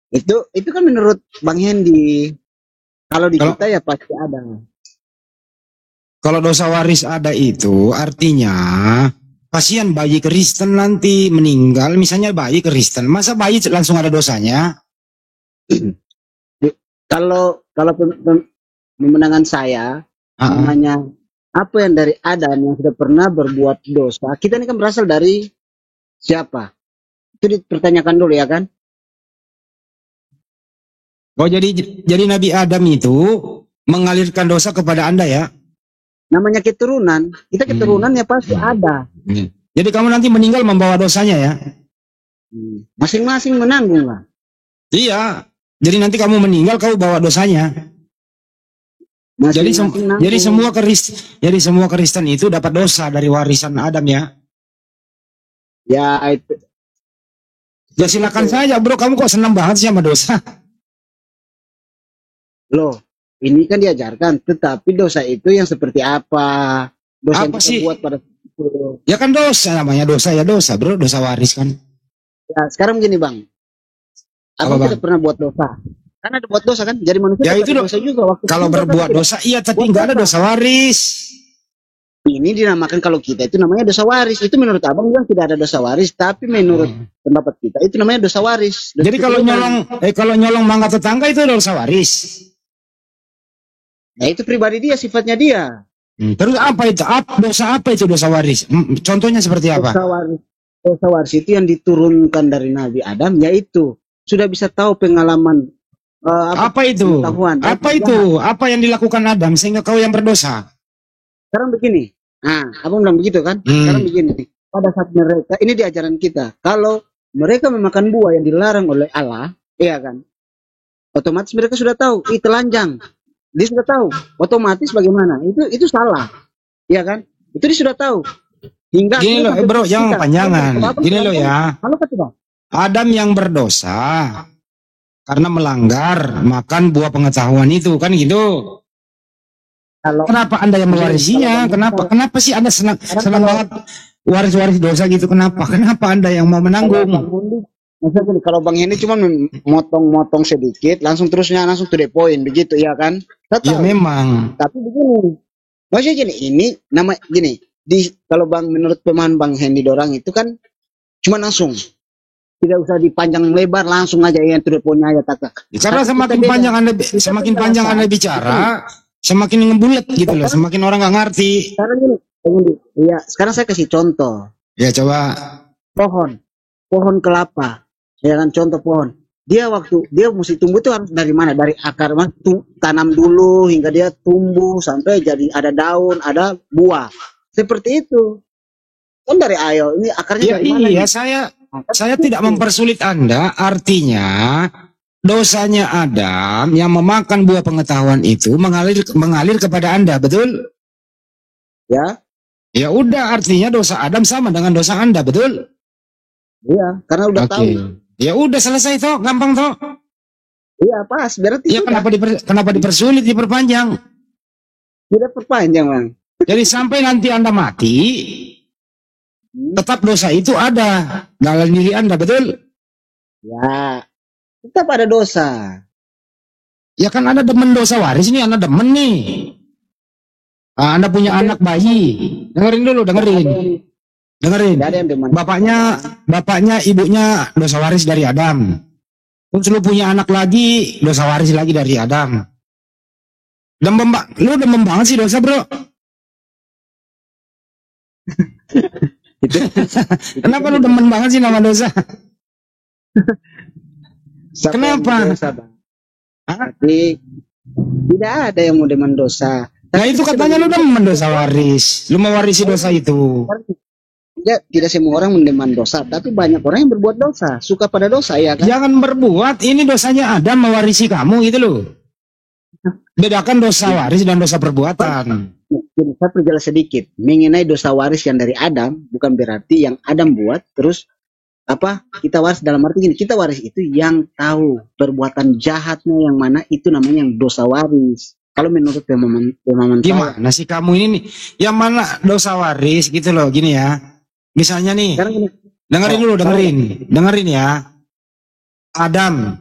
Speaker 7: Itu kan menurut Bang Hendi. Kalau di kita ya pasti ada.
Speaker 3: Kalau dosa waris ada itu artinya kasihan bayi Kristen nanti meninggal, misalnya bayi Kristen, masa bayi langsung ada dosanya?
Speaker 7: Kalau pemenangan saya, namanya apa yang dari Adam yang sudah pernah berbuat dosa, kita ini kan berasal dari siapa? Itu dipertanyakan dulu ya kan?
Speaker 3: Oh jadi Nabi Adam itu mengalirkan dosa kepada Anda ya?
Speaker 7: Namanya keturunan, kita keturunan ya pasti ada.
Speaker 3: Jadi kamu nanti meninggal membawa dosanya ya.
Speaker 7: Masing-masing menanggung lah.
Speaker 3: Iya. Jadi nanti kamu meninggal kau bawa dosanya. Jadi semua Kristen itu dapat dosa dari warisan Adam ya.
Speaker 7: Ya itu.
Speaker 3: Ya silakan saja bro, kamu kok senang banget sih sama dosa?
Speaker 7: Loh, ini kan diajarkan, tetapi dosa itu yang seperti apa? Dosa
Speaker 3: Apa
Speaker 7: yang kita
Speaker 3: sih?
Speaker 7: buat pada itu.
Speaker 3: Ya kan dosa namanya, dosa ya dosa bro, dosa waris kan.
Speaker 7: Ya, sekarang gini bang,
Speaker 3: Apa,
Speaker 7: aku
Speaker 3: Bang?
Speaker 7: tidak pernah buat dosa. Kan ada buat dosa kan, jadi manusia
Speaker 3: Ya
Speaker 7: tetap
Speaker 3: itu
Speaker 7: ada
Speaker 3: dong.
Speaker 7: dosa juga. Waktu
Speaker 3: Kalau
Speaker 7: kita
Speaker 3: berbuat
Speaker 7: kan
Speaker 3: dosa, iya tapi
Speaker 7: buat
Speaker 3: nggak ada
Speaker 7: dosa.
Speaker 3: dosa waris.
Speaker 7: Ini dinamakan kalau kita itu namanya dosa waris. Itu menurut abang bilang tidak ada dosa waris, tapi menurut pendapat kita itu namanya dosa waris. Dosa
Speaker 3: Jadi kalau
Speaker 7: keturunan.
Speaker 3: nyolong mangga tetangga itu dosa waris.
Speaker 7: Ya itu pribadi dia, sifatnya dia.
Speaker 3: Terus apa itu? Dosa apa itu dosa waris? Contohnya seperti apa?
Speaker 7: Dosa waris itu yang diturunkan dari Nabi Adam, yaitu sudah bisa tahu pengalaman
Speaker 3: Apa itu?
Speaker 7: pengetahuan.
Speaker 3: Apa itu? Apa yang dilakukan Adam sehingga kau yang berdosa?
Speaker 7: Sekarang begini, abang bilang begitu kan? Sekarang begini, pada saat mereka, ini di ajaran kita, kalau mereka memakan buah yang dilarang oleh Allah, iya kan? Otomatis mereka sudah tahu, itu telanjang. Dia sudah tahu, otomatis bagaimana? Itu salah, iya kan? Itu dia sudah tahu. Hingga
Speaker 3: Gini loh, bro, jangan kepanjangan. Gini loh ya,
Speaker 7: Halo tidak?
Speaker 3: Adam yang berdosa karena melanggar makan buah pengetahuan itu kan gitu.
Speaker 7: Kalau
Speaker 3: Kenapa Anda yang mewarisinya? Kenapa sih Anda senang banget waris dosa gitu? Kenapa Anda yang mau menanggung?
Speaker 7: Maksudnya gini, kalau Bang Hendy cuma motong-motong sedikit, langsung to the point, begitu ya kan?
Speaker 3: Ya memang.
Speaker 7: Tapi begini, maksudnya gini, ini nama gini, kalau Bang menurut pemahaman Bang Hendy dorang itu kan cuma langsung, tidak usah dipanjang lebar, langsung aja yang to the point aja tak.
Speaker 3: Karena semakin panjang Anda bicara, semakin ngebulet gitu loh, semakin orang nggak ngerti.
Speaker 7: Sekarang gini, ya sekarang saya kasih contoh.
Speaker 3: Ya coba.
Speaker 7: Pohon kelapa, ya kan, contoh pohon. Dia mesti tumbuh itu harus dari mana? Dari akar, tanam dulu hingga dia tumbuh sampai jadi ada daun, ada buah. Seperti itu. Kan dari ayo, ini akarnya dari mana?
Speaker 3: Iya, saya tidak mempersulit Anda, artinya dosanya Adam yang memakan buah pengetahuan itu mengalir kepada Anda, betul?
Speaker 7: Ya.
Speaker 3: Ya udah, artinya dosa Adam sama dengan dosa Anda, betul?
Speaker 7: Iya, karena udah tahu.
Speaker 3: Ya udah selesai toh, gampang toh.
Speaker 7: Iya, pas, berarti.
Speaker 3: Ya kenapa dipersulit, diperpanjang?
Speaker 7: Tidak perpanjang, Bang.
Speaker 3: Jadi sampai nanti Anda mati, tetap dosa itu ada dalam diri Anda, betul?
Speaker 7: Ya, tetap ada dosa.
Speaker 3: Ya kan Anda demen dosa waris nih, Anda demen nih. Anda punya anak bayi, dengerin dulu, dengerin. Bapaknya, ibunya dosa waris dari Adam. Terus lu punya anak lagi, dosa waris lagi dari Adam. Lu demen banget sih dosa, bro. Kenapa lu demen banget sih nama dosa? Kenapa?
Speaker 7: Tapi tidak ada yang mau demen dosa.
Speaker 3: Nah itu katanya lu demen dosa waris. Lu mewarisi dosa itu.
Speaker 7: Tidak semua orang mendeman dosa, tapi banyak orang yang berbuat dosa, suka pada dosa, ya kan?
Speaker 3: Jangan berbuat, ini dosanya Adam mewarisi kamu gitu loh. Bedakan dosa waris dan dosa perbuatan.
Speaker 7: Jadi, saya perjelas sedikit mengenai dosa waris yang dari Adam, bukan berarti yang Adam buat terus kita waris, dalam arti gini, kita waris itu yang tahu perbuatan jahatnya yang mana, itu namanya yang dosa waris. Kalau menurut pemahaman
Speaker 3: gimana sih kamu ini nih? Yang mana dosa waris gitu loh, gini ya. Misalnya nih, dengerin ya. Adam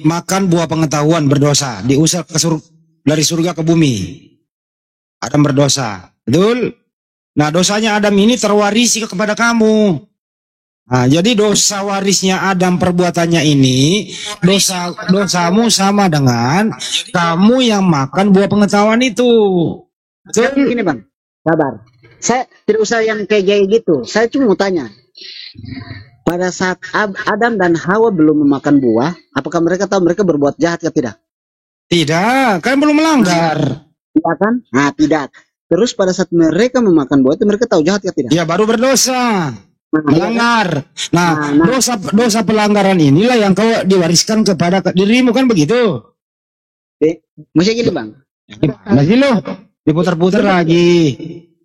Speaker 3: makan buah pengetahuan, berdosa, diusir dari surga ke bumi. Adam berdosa, betul? Nah dosanya Adam ini terwarisi kepada kamu. Nah, jadi dosa warisnya Adam perbuatannya ini, dosamu sama dengan kamu yang makan buah pengetahuan itu.
Speaker 7: Betul? Gini Bang, sabar. Saya tidak usah yang kayak gitu. Saya cuma mau tanya. Pada saat Adam dan Hawa belum memakan buah, apakah mereka tahu mereka berbuat jahat atau tidak?
Speaker 3: Tidak, kan belum melanggar.
Speaker 7: Tidak kan? Nah, tidak. Terus pada saat mereka memakan buah itu mereka tahu jahat ya tidak?
Speaker 3: Ya baru berdosa,
Speaker 7: Nah,
Speaker 3: melanggar. Nah,
Speaker 7: Nah,
Speaker 3: dosa pelanggaran inilah yang kau diwariskan kepada dirimu, kan begitu?
Speaker 7: maksudnya gini bang,
Speaker 3: Gimana sih lo? Diputar-putar lagi.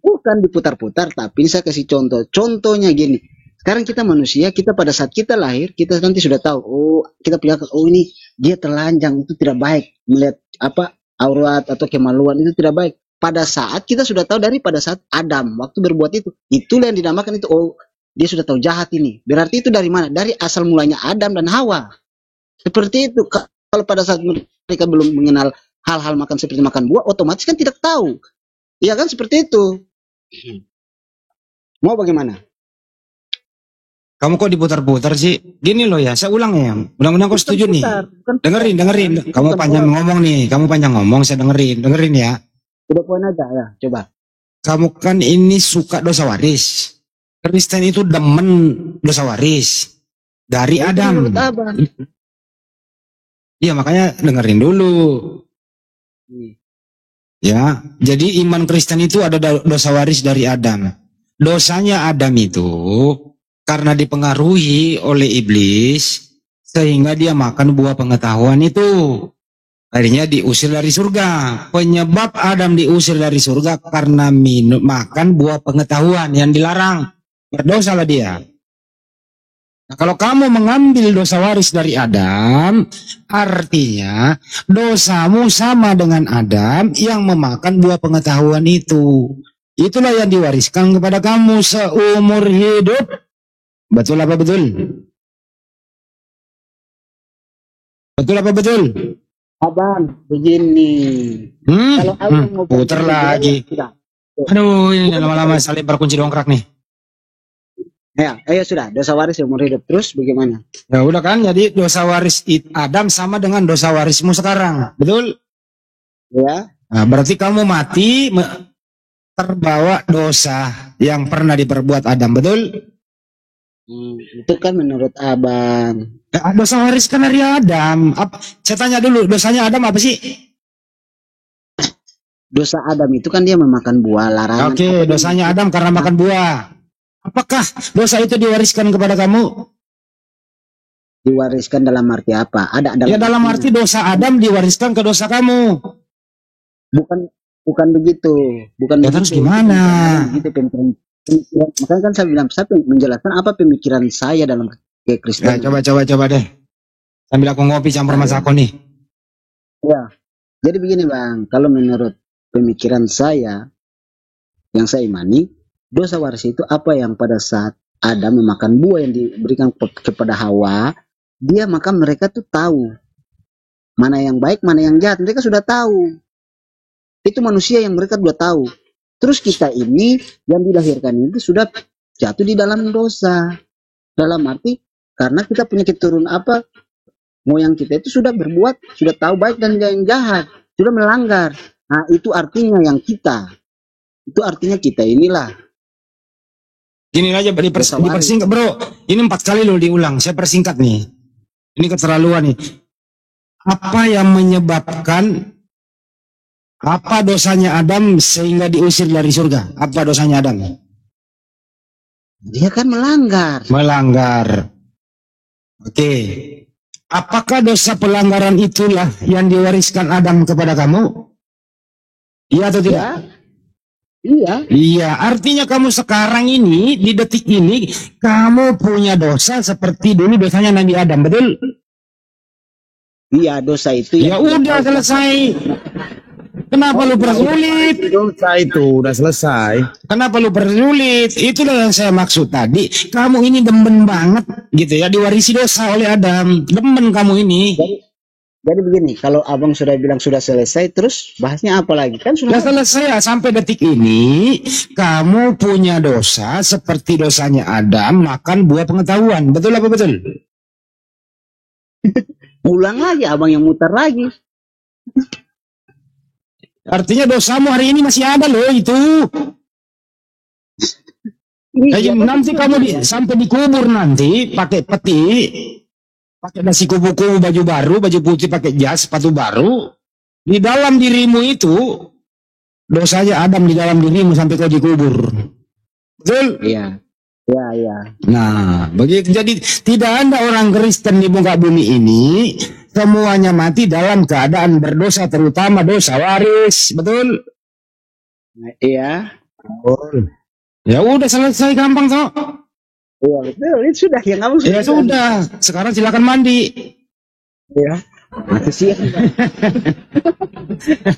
Speaker 7: bukan diputar-putar, tapi saya kasih contoh. Contohnya gini, sekarang kita manusia, kita pada saat kita lahir, kita nanti sudah tahu, oh kita punya, oh ini dia telanjang, itu tidak baik. Melihat apa aurat atau kemaluan itu tidak baik. Pada saat kita sudah tahu dari pada saat Adam waktu berbuat itu, itulah yang dinamakan itu, oh dia sudah tahu jahat ini. Berarti itu dari mana? Dari asal mulanya Adam dan Hawa. Seperti itu. Kalau pada saat mereka belum mengenal hal-hal makan seperti makan buah, otomatis kan tidak tahu. Iya kan seperti itu. Mau bagaimana?
Speaker 3: Kamu kok diputar-putar sih? Gini loh ya, saya ulang ya. Mudah-mudahan kau setuju nih.
Speaker 7: Bukan
Speaker 3: Dengerin. Kamu
Speaker 7: bukan
Speaker 3: panjang
Speaker 7: poin.
Speaker 3: ngomong nih. Kamu panjang ngomong, saya dengerin ya.
Speaker 7: Udah poin aja ya, coba.
Speaker 3: Kamu kan ini suka dosa waris. Kristen itu demen dosa waris dari
Speaker 7: Itu
Speaker 3: Adam.
Speaker 7: menurut Abang.
Speaker 3: Iya, makanya dengerin dulu. Ya, jadi iman Kristen itu ada dosa waris dari Adam. Dosanya Adam itu karena dipengaruhi oleh iblis sehingga dia makan buah pengetahuan itu. Akhirnya diusir dari surga. Penyebab Adam diusir dari surga karena makan buah pengetahuan yang dilarang. Berdosalah dia. Nah, kalau kamu mengambil dosa waris dari Adam, artinya dosamu sama dengan Adam yang memakan buah pengetahuan itu. Itulah yang diwariskan kepada kamu seumur hidup. Betul apa betul? Betul apa betul?
Speaker 7: Abang, begini. Kalau Abang mau
Speaker 3: puter lagi.
Speaker 7: sudah.
Speaker 3: Aduh, ini lama-lama saling berkunci dongkrak nih.
Speaker 7: Ya, ayo sudah, dosa waris seumur hidup. Terus bagaimana?
Speaker 3: Ya udah kan, jadi dosa waris Adam sama dengan dosa warismu sekarang, betul?
Speaker 7: Ya,
Speaker 3: Nah, berarti kamu mati terbawa dosa yang pernah diperbuat Adam, betul?
Speaker 7: itu kan menurut Abang.
Speaker 3: Dosa waris kan dari Adam. Saya tanya dulu, dosanya Adam apa sih?
Speaker 7: Dosa Adam itu kan dia memakan buah larangan.
Speaker 3: Oke, dosanya Adam karena makan buah. Apakah dosa itu diwariskan kepada kamu?
Speaker 7: Diwariskan dalam arti apa? Ada
Speaker 3: Ya dalam arti dosa Adam diwariskan ke dosa kamu.
Speaker 7: bukan begitu. Bukan
Speaker 3: Ya
Speaker 7: begitu.
Speaker 3: terus gimana?
Speaker 7: Begitu pemikiran. Makanya kan saya bilang, saya menjelaskan apa pemikiran saya dalam
Speaker 3: Ya,
Speaker 7: kekristenan.
Speaker 3: coba deh. Sambil aku ngopi campur masako nih.
Speaker 7: Ya, jadi begini Bang, kalau menurut pemikiran saya, yang saya imani, dosa waris itu apa yang pada saat Adam memakan buah yang diberikan kepada Hawa, dia maka mereka tuh tahu mana yang baik, mana yang jahat. Mereka sudah tahu. Itu manusia yang mereka sudah tahu. Terus kita ini yang dilahirkan itu sudah jatuh di dalam dosa. Dalam arti karena kita punya keturunan apa, moyang kita itu sudah berbuat, sudah tahu baik dan yang jahat, sudah melanggar. Nah itu artinya itu artinya kita inilah.
Speaker 3: Gini aja dipersingkat bro. Ini 4 kali loh diulang. Saya persingkat nih. Ini keterlaluan nih. Apa yang menyebabkan apa dosanya Adam sehingga diusir dari surga? Apa dosanya Adam?
Speaker 7: Dia kan melanggar.
Speaker 3: Melanggar. Oke. Apakah dosa pelanggaran itulah yang diwariskan Adam kepada kamu? Iya atau tidak?
Speaker 7: Iya.
Speaker 3: Iya, artinya kamu sekarang ini, di detik ini, kamu punya dosa seperti dulu dosanya Nabi Adam, betul?
Speaker 7: Iya, dosa itu.
Speaker 3: Ya udah selesai. Kenapa lu persulit?
Speaker 4: Dosa itu udah selesai.
Speaker 3: Kenapa lu persulit? Itulah yang saya maksud tadi. Kamu ini demen banget, gitu ya, diwarisi dosa oleh Adam. Demen kamu ini.
Speaker 7: Jadi begini, kalau Abang sudah bilang sudah selesai, terus bahasnya apa lagi? Kan sudah
Speaker 3: Sudah selesai ya, sampai detik ini, kamu punya dosa seperti dosanya Adam makan buah pengetahuan. Betul apa betul?
Speaker 7: ulang lagi, Abang yang muter lagi.
Speaker 3: Artinya dosamu hari ini masih ada loh itu.
Speaker 7: Iya,
Speaker 3: Nanti kamu sampai dikubur nanti pakai peti, pakai nasi kubu-kubu, baju baru, baju putih, pakai jas, sepatu baru. Di dalam dirimu itu dosanya Adam di dalam dirimu sampai kau dikubur. Betul?
Speaker 7: Iya. Iya, iya.
Speaker 3: Nah, begitu. Jadi tidak ada orang Kristen di muka bumi ini semuanya mati dalam keadaan berdosa, terutama dosa waris. Betul?
Speaker 7: Nah, iya.
Speaker 3: Ya udah selesai, gampang toh.
Speaker 7: Iya, betul. Itu sudah yang kamu
Speaker 3: Ya sudah, sekarang silakan mandi.
Speaker 7: Iya. Masih siang.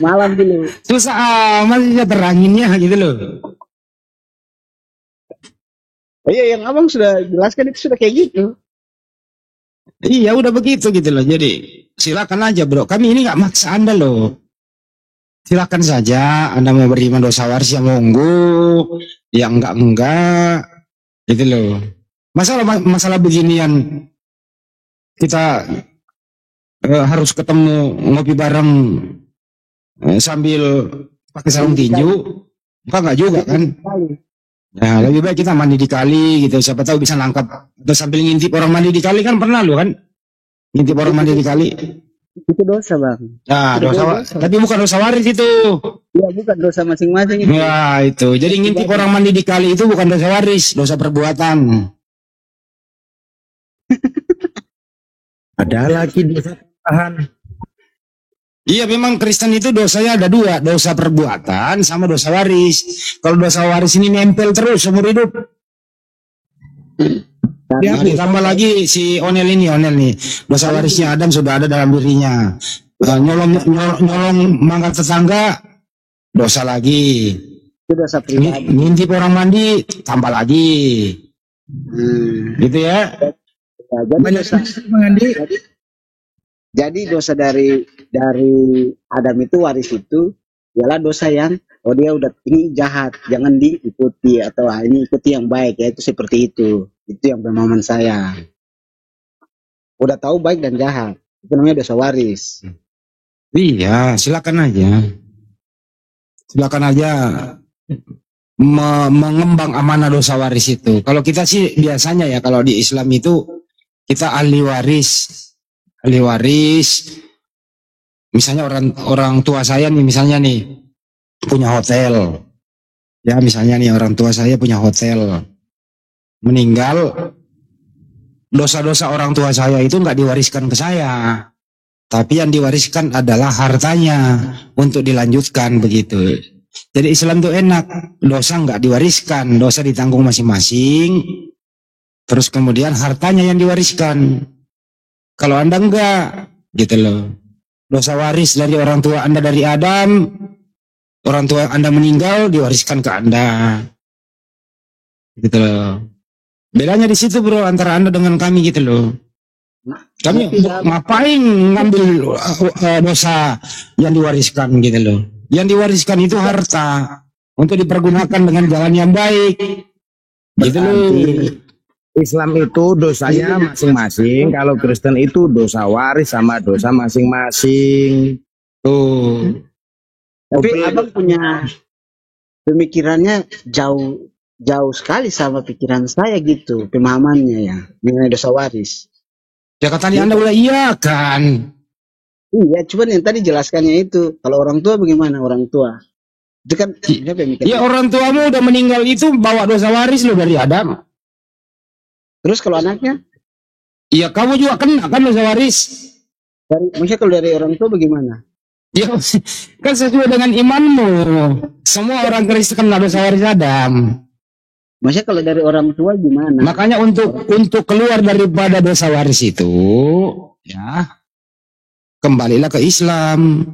Speaker 7: Malam dulu.
Speaker 3: Susah amat sih teranginnya gitu loh.
Speaker 7: Iya, yang abang sudah jelaskan itu sudah kayak gitu.
Speaker 3: Iya udah begitu gitu loh. Jadi silakan aja bro. Kami ini nggak maksa Anda loh. Silakan saja Anda mau beriman dosa waris yang monggo, yang enggak gitu loh. Masalah beginian kita harus ketemu ngopi bareng sambil pakai sarung tinju, enggak juga kan? Nah, lebih baik kita mandi di kali gitu. Siapa tahu bisa nangkap atau sambil ngintip orang mandi di kali kan pernah lo kan? Ngintip orang mandi di kali.
Speaker 7: Itu dosa, Bang.
Speaker 3: Nah, dosa. Tapi bukan dosa waris itu.
Speaker 7: Iya, bukan dosa masing-masing itu.
Speaker 3: Nah, itu. Jadi ngintip orang mandi di kali itu bukan dosa waris, dosa perbuatan.
Speaker 4: Ada lagi dosa tambahan.
Speaker 3: Iya, memang Kristen itu dosanya ada dua, dosa perbuatan sama dosa waris. Kalau dosa waris ini nempel terus seumur hidup. Nah, ditambah lagi si Onel nih, dosa warisnya Adam sudah ada dalam dirinya. Nyolong mangkat tetangga, dosa lagi.
Speaker 7: Itu dosa pribadi.
Speaker 3: Ngintip orang mandi, tambah lagi. Gitu ya.
Speaker 7: Jadi dosa, jadi dosa dari Adam itu waris itu ialah dosa yang dia udah ini jahat, jangan diikuti atau ini ikuti yang baik, yaitu seperti itu. Itu yang pemahaman saya. Udah tahu baik dan jahat, itu namanya dosa waris.
Speaker 3: Iya, silakan aja mengembang amanah dosa waris itu. Kalau kita sih biasanya ya, kalau di Islam itu kita ahli waris. Misalnya orang tua saya nih, misalnya nih punya hotel. Ya, misalnya nih orang tua saya punya hotel. Meninggal, dosa-dosa orang tua saya itu nggak diwariskan ke saya. Tapi yang diwariskan adalah hartanya untuk dilanjutkan begitu. Jadi Islam tuh enak, dosa nggak diwariskan, dosa ditanggung masing-masing. Terus kemudian hartanya yang diwariskan. Kalau Anda enggak, gitu loh. Dosa waris dari orang tua Anda dari Adam, orang tua Anda meninggal diwariskan ke Anda. Gitu loh. Bedanya di situ bro, antara Anda dengan kami gitu loh. Kami ngapain ngambil dosa yang diwariskan gitu loh. Yang diwariskan itu harta untuk dipergunakan dengan jalan yang baik. Gitu loh.
Speaker 4: Islam itu dosanya masing-masing, kalau Kristen itu dosa waris sama dosa masing-masing.
Speaker 3: Tuh.
Speaker 7: Tapi abang punya pemikirannya jauh sekali sama pikiran saya gitu, pemahamannya ya mengenai dosa waris.
Speaker 3: Ya kata Anda udah iya kan.
Speaker 7: Iya, cuman yang tadi jelaskannya itu, kalau orang tua bagaimana orang tua? Itu kan pemikiran.
Speaker 3: Ya orang tuamu udah meninggal itu bawa dosa waris lo dari Adam.
Speaker 7: Terus kalau anaknya?
Speaker 3: Iya kamu juga kena kan dosa waris.
Speaker 7: Maksudnya kalau dari orang tua bagaimana?
Speaker 3: Ya kan sesuai dengan imanmu. Semua orang Kristen kena dosa waris Adam.
Speaker 7: Maksudnya kalau dari orang tua gimana?
Speaker 3: Makanya untuk keluar daripada dosa waris itu, ya kembalilah ke Islam.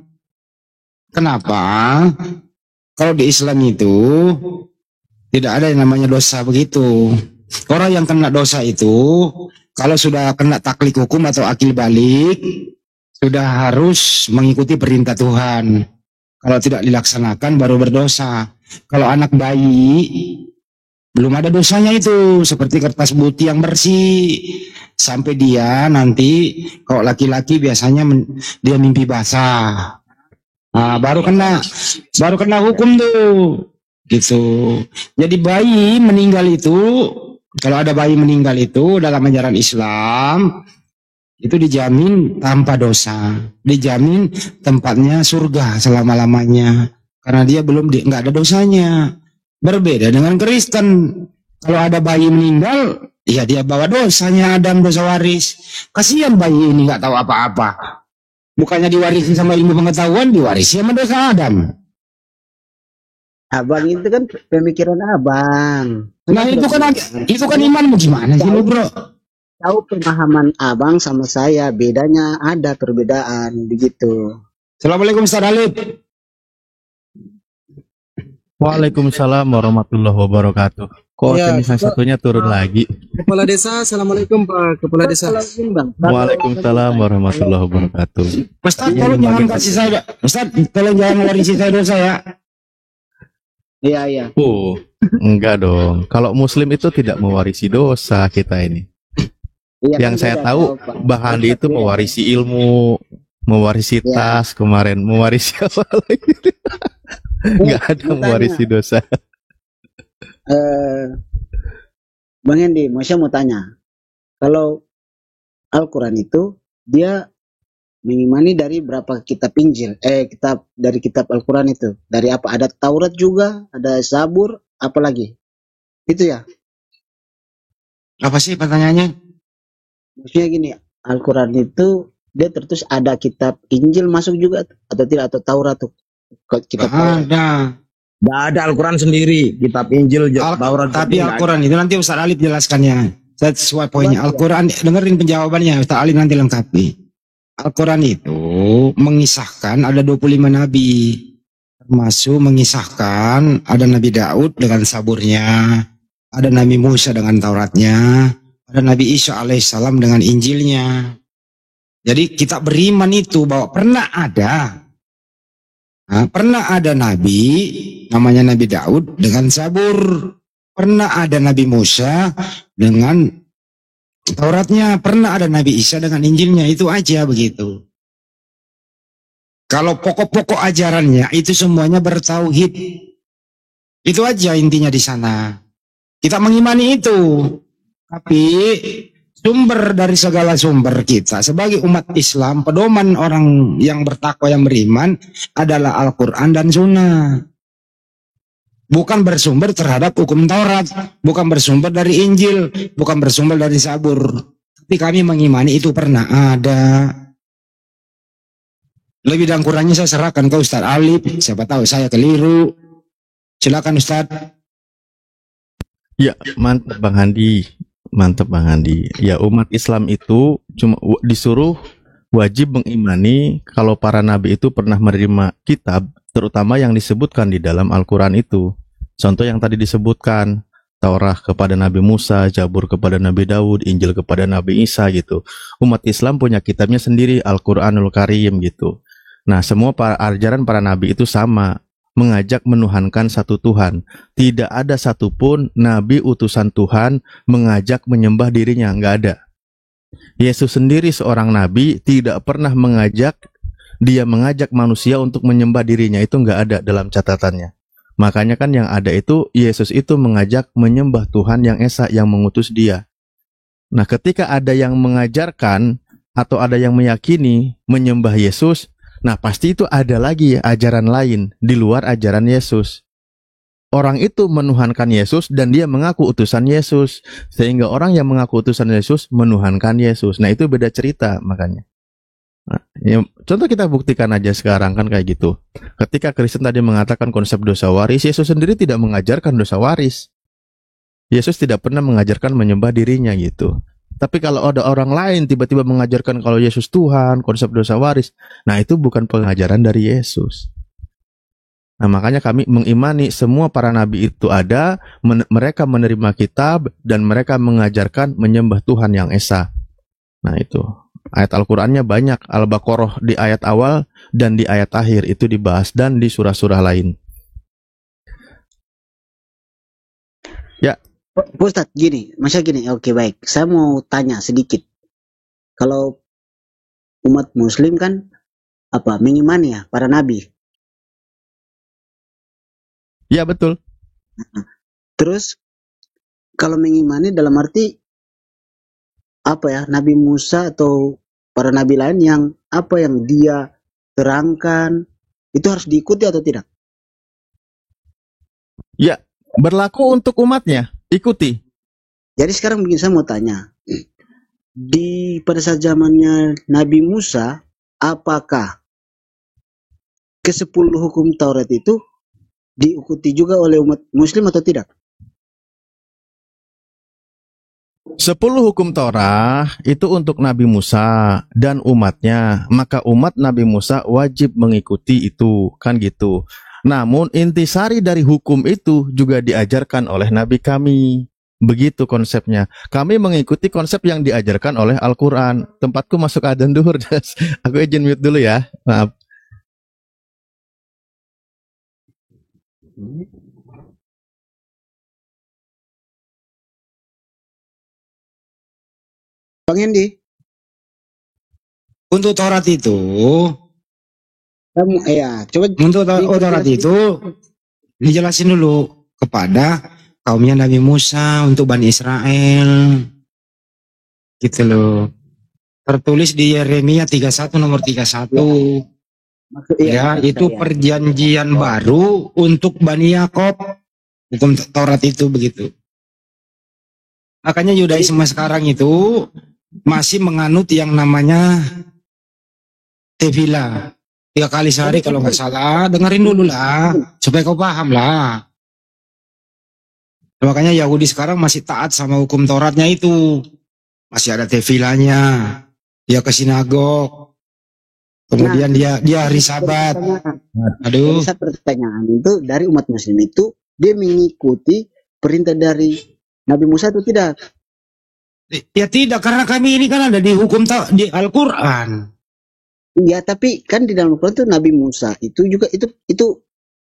Speaker 3: Kenapa? Kalau di Islam itu tidak ada yang namanya dosa begitu. Orang yang kena dosa itu, kalau sudah kena taklid hukum atau akil balik, sudah harus mengikuti perintah Tuhan. Kalau tidak dilaksanakan baru berdosa. Kalau anak bayi, belum ada dosanya itu. Seperti kertas putih yang bersih. Sampai dia nanti, kalau laki-laki biasanya dia mimpi basah. Nah, baru kena hukum tuh. Gitu. Jadi bayi meninggal itu, kalau ada bayi meninggal itu dalam ajaran Islam itu dijamin tanpa dosa, dijamin tempatnya surga selama-lamanya. karena dia belum nggak ada dosanya. Berbeda dengan Kristen, kalau ada bayi meninggal, ya dia bawa dosanya Adam, dosa waris. Kasihan bayi ini nggak tahu apa-apa. Bukannya diwarisi sama ilmu pengetahuan, diwarisi sama dosa Adam.
Speaker 7: Abang itu kan pemikiran abang.
Speaker 3: Nah itu kan imanmu gimana sih lu bro?
Speaker 7: Tahu pemahaman abang sama saya, bedanya ada perbedaan begitu.
Speaker 3: Assalamualaikum Ustaz Alif.
Speaker 8: Waalaikumsalam warahmatullahi wabarakatuh. Kok
Speaker 6: Ya,
Speaker 8: organisasi satunya turun lagi?
Speaker 6: Kepala Desa, Assalamualaikum Pak Kepala Desa.
Speaker 8: Waalaikumsalam warahmatullahi wabarakatuh.
Speaker 3: Ustaz tolong jangan kasih saya, Ustaz tolong jangan warisi saya dosa ya.
Speaker 7: Iya, iya.
Speaker 8: Oh, enggak dong. Kalau Muslim itu tidak mewarisi dosa kita ini.
Speaker 7: Iya,
Speaker 8: Yang
Speaker 7: kan
Speaker 8: saya
Speaker 7: beda,
Speaker 8: tahu,
Speaker 7: Pak.
Speaker 8: Bang Handi itu
Speaker 7: Beda.
Speaker 8: mewarisi ilmu, mewarisi tas kemarin, mewarisi apa lagi? Enggak ada
Speaker 7: Mau
Speaker 8: mewarisi dosa.
Speaker 7: Bang Hendi, saya mau tanya. Kalau Al-Quran itu dia mengimani dari berapa kitab Injil? Dari kitab Al-Quran itu. Dari apa? Ada Taurat juga, ada Zabur, apa lagi? Itu ya.
Speaker 3: Apa sih pertanyaannya?
Speaker 7: Maksudnya gini, Al-Quran itu dia terus ada kitab Injil masuk juga atau tidak, atau Taurat tuh? Kitab Taurat.
Speaker 3: Ada.
Speaker 4: Nggak ada Al-Quran sendiri, kitab Injil, Taurat.
Speaker 3: Tapi Al-Quran itu nanti Ustaz Alif jelaskannya. Saya sesuai poinnya. Al-Quran, dengerin penjawabannya Ustaz Alif nanti lengkapi. Al-Quran itu mengisahkan ada 25 nabi. Termasuk mengisahkan ada Nabi Daud dengan saburnya, ada Nabi Musa dengan Tauratnya, ada Nabi Isa alaihissalam dengan Injilnya. Jadi kita beriman itu bahwa pernah ada Nabi namanya Nabi Daud dengan Zabur, pernah ada Nabi Musa dengan Tauratnya, pernah ada Nabi Isa dengan Injilnya, itu aja begitu. Kalau pokok-pokok ajarannya itu semuanya bertauhid, itu aja intinya di sana. Kita mengimani itu, tapi sumber dari segala sumber kita sebagai umat Islam, pedoman orang yang bertakwa yang beriman adalah Al-Quran dan Sunnah. Bukan bersumber terhadap hukum Taurat, bukan bersumber dari Injil, bukan bersumber dari Zabur. Tapi kami mengimani itu pernah ada. Lebih dan kurangnya saya serahkan ke Ustaz Alif, siapa tahu saya keliru. Silakan Ustaz.
Speaker 8: Ya, mantap Bang Handi. Mantap Bang Handi. Ya, umat Islam itu cuma disuruh wajib mengimani kalau para nabi itu pernah menerima kitab, terutama yang disebutkan di dalam Al-Quran itu. Contoh yang tadi disebutkan, Taurat kepada Nabi Musa, Zabur kepada Nabi Daud, Injil kepada Nabi Isa gitu. Umat Islam punya kitabnya sendiri, Al-Quranul Karim gitu. Nah, semua ajaran para nabi itu sama, mengajak menuhankan satu Tuhan. Tidak ada satupun nabi utusan Tuhan mengajak menyembah dirinya, nggak ada. Yesus sendiri seorang nabi tidak pernah mengajak manusia untuk menyembah dirinya, itu nggak ada dalam catatannya. Makanya kan yang ada itu Yesus itu mengajak menyembah Tuhan yang Esa yang mengutus dia. Nah, ketika ada yang mengajarkan atau ada yang meyakini menyembah Yesus, nah pasti itu ada lagi ajaran lain di luar ajaran Yesus. Orang itu menuhankan Yesus dan dia mengaku utusan Yesus, sehingga orang yang mengaku utusan Yesus menuhankan Yesus. Nah, itu beda cerita makanya. Nah, ya, contoh kita buktikan aja sekarang kan kayak gitu. Ketika Kristen tadi mengatakan konsep dosa waris, Yesus sendiri tidak mengajarkan dosa waris. Yesus tidak pernah mengajarkan menyembah dirinya gitu. Tapi kalau ada orang lain tiba-tiba mengajarkan kalau Yesus Tuhan, konsep dosa waris, nah itu bukan pengajaran dari Yesus. Nah, makanya kami mengimani semua para nabi itu ada, mereka menerima kitab dan mereka mengajarkan menyembah Tuhan yang Esa. Nah, itu. Ayat Al-Qur'annya banyak, Al-Baqarah di ayat awal dan di ayat akhir itu dibahas dan di surah-surah lain. Ya.
Speaker 7: Ustadz gini, oke baik. Saya mau tanya sedikit. Kalau umat Muslim kan mengimani ya para nabi.
Speaker 8: Ya betul.
Speaker 7: Terus kalau mengimani dalam arti Nabi Musa atau para nabi lain yang dia terangkan itu harus diikuti atau tidak?
Speaker 8: Ya, berlaku untuk umatnya. Ikuti.
Speaker 7: Jadi sekarang begini, saya mau tanya. Pada saat zamannya Nabi Musa, apakah ke-10 hukum Taurat itu diikuti juga oleh umat muslim atau tidak?
Speaker 8: 10 hukum Torah itu untuk Nabi Musa dan umatnya. Maka umat Nabi Musa wajib mengikuti itu. Kan gitu. Namun intisari dari hukum itu juga diajarkan oleh Nabi kami. Begitu konsepnya. Kami mengikuti konsep yang diajarkan oleh Al-Quran. Tempatku masuk adzan duhur. Aku izin mute dulu ya. Maaf.
Speaker 7: Bang Hendi,
Speaker 3: Untuk Taurat itu,
Speaker 7: kamu coba
Speaker 3: untuk Taurat itu dijelasin dulu kepada kaumnya Nabi Musa untuk Bani Israel. Gitu loh. Tertulis di Yeremia 31 nomor 31. Ya, itu perjanjian baru untuk Bani Yakob. Hukum Taurat itu begitu. Makanya Yudaisme sekarang itu masih menganut yang namanya Tefillah. 3 kali sehari kalau nggak salah. Dengerin dulu lah, supaya kau paham lah. Makanya Yahudi sekarang masih taat sama hukum Tauratnya itu. Masih ada tefilahnya. Dia ke sinagog. Kemudian dia hari Sabat. Aduh.
Speaker 7: Pertanyaan itu dari umat muslim itu, dia mengikuti perintah dari Nabi Musa atau tidak?
Speaker 3: Ya tidak, karena kami ini kan ada di hukum di Al-Quran.
Speaker 7: Iya, tapi kan di dalam Al-Quran itu Nabi Musa itu juga itu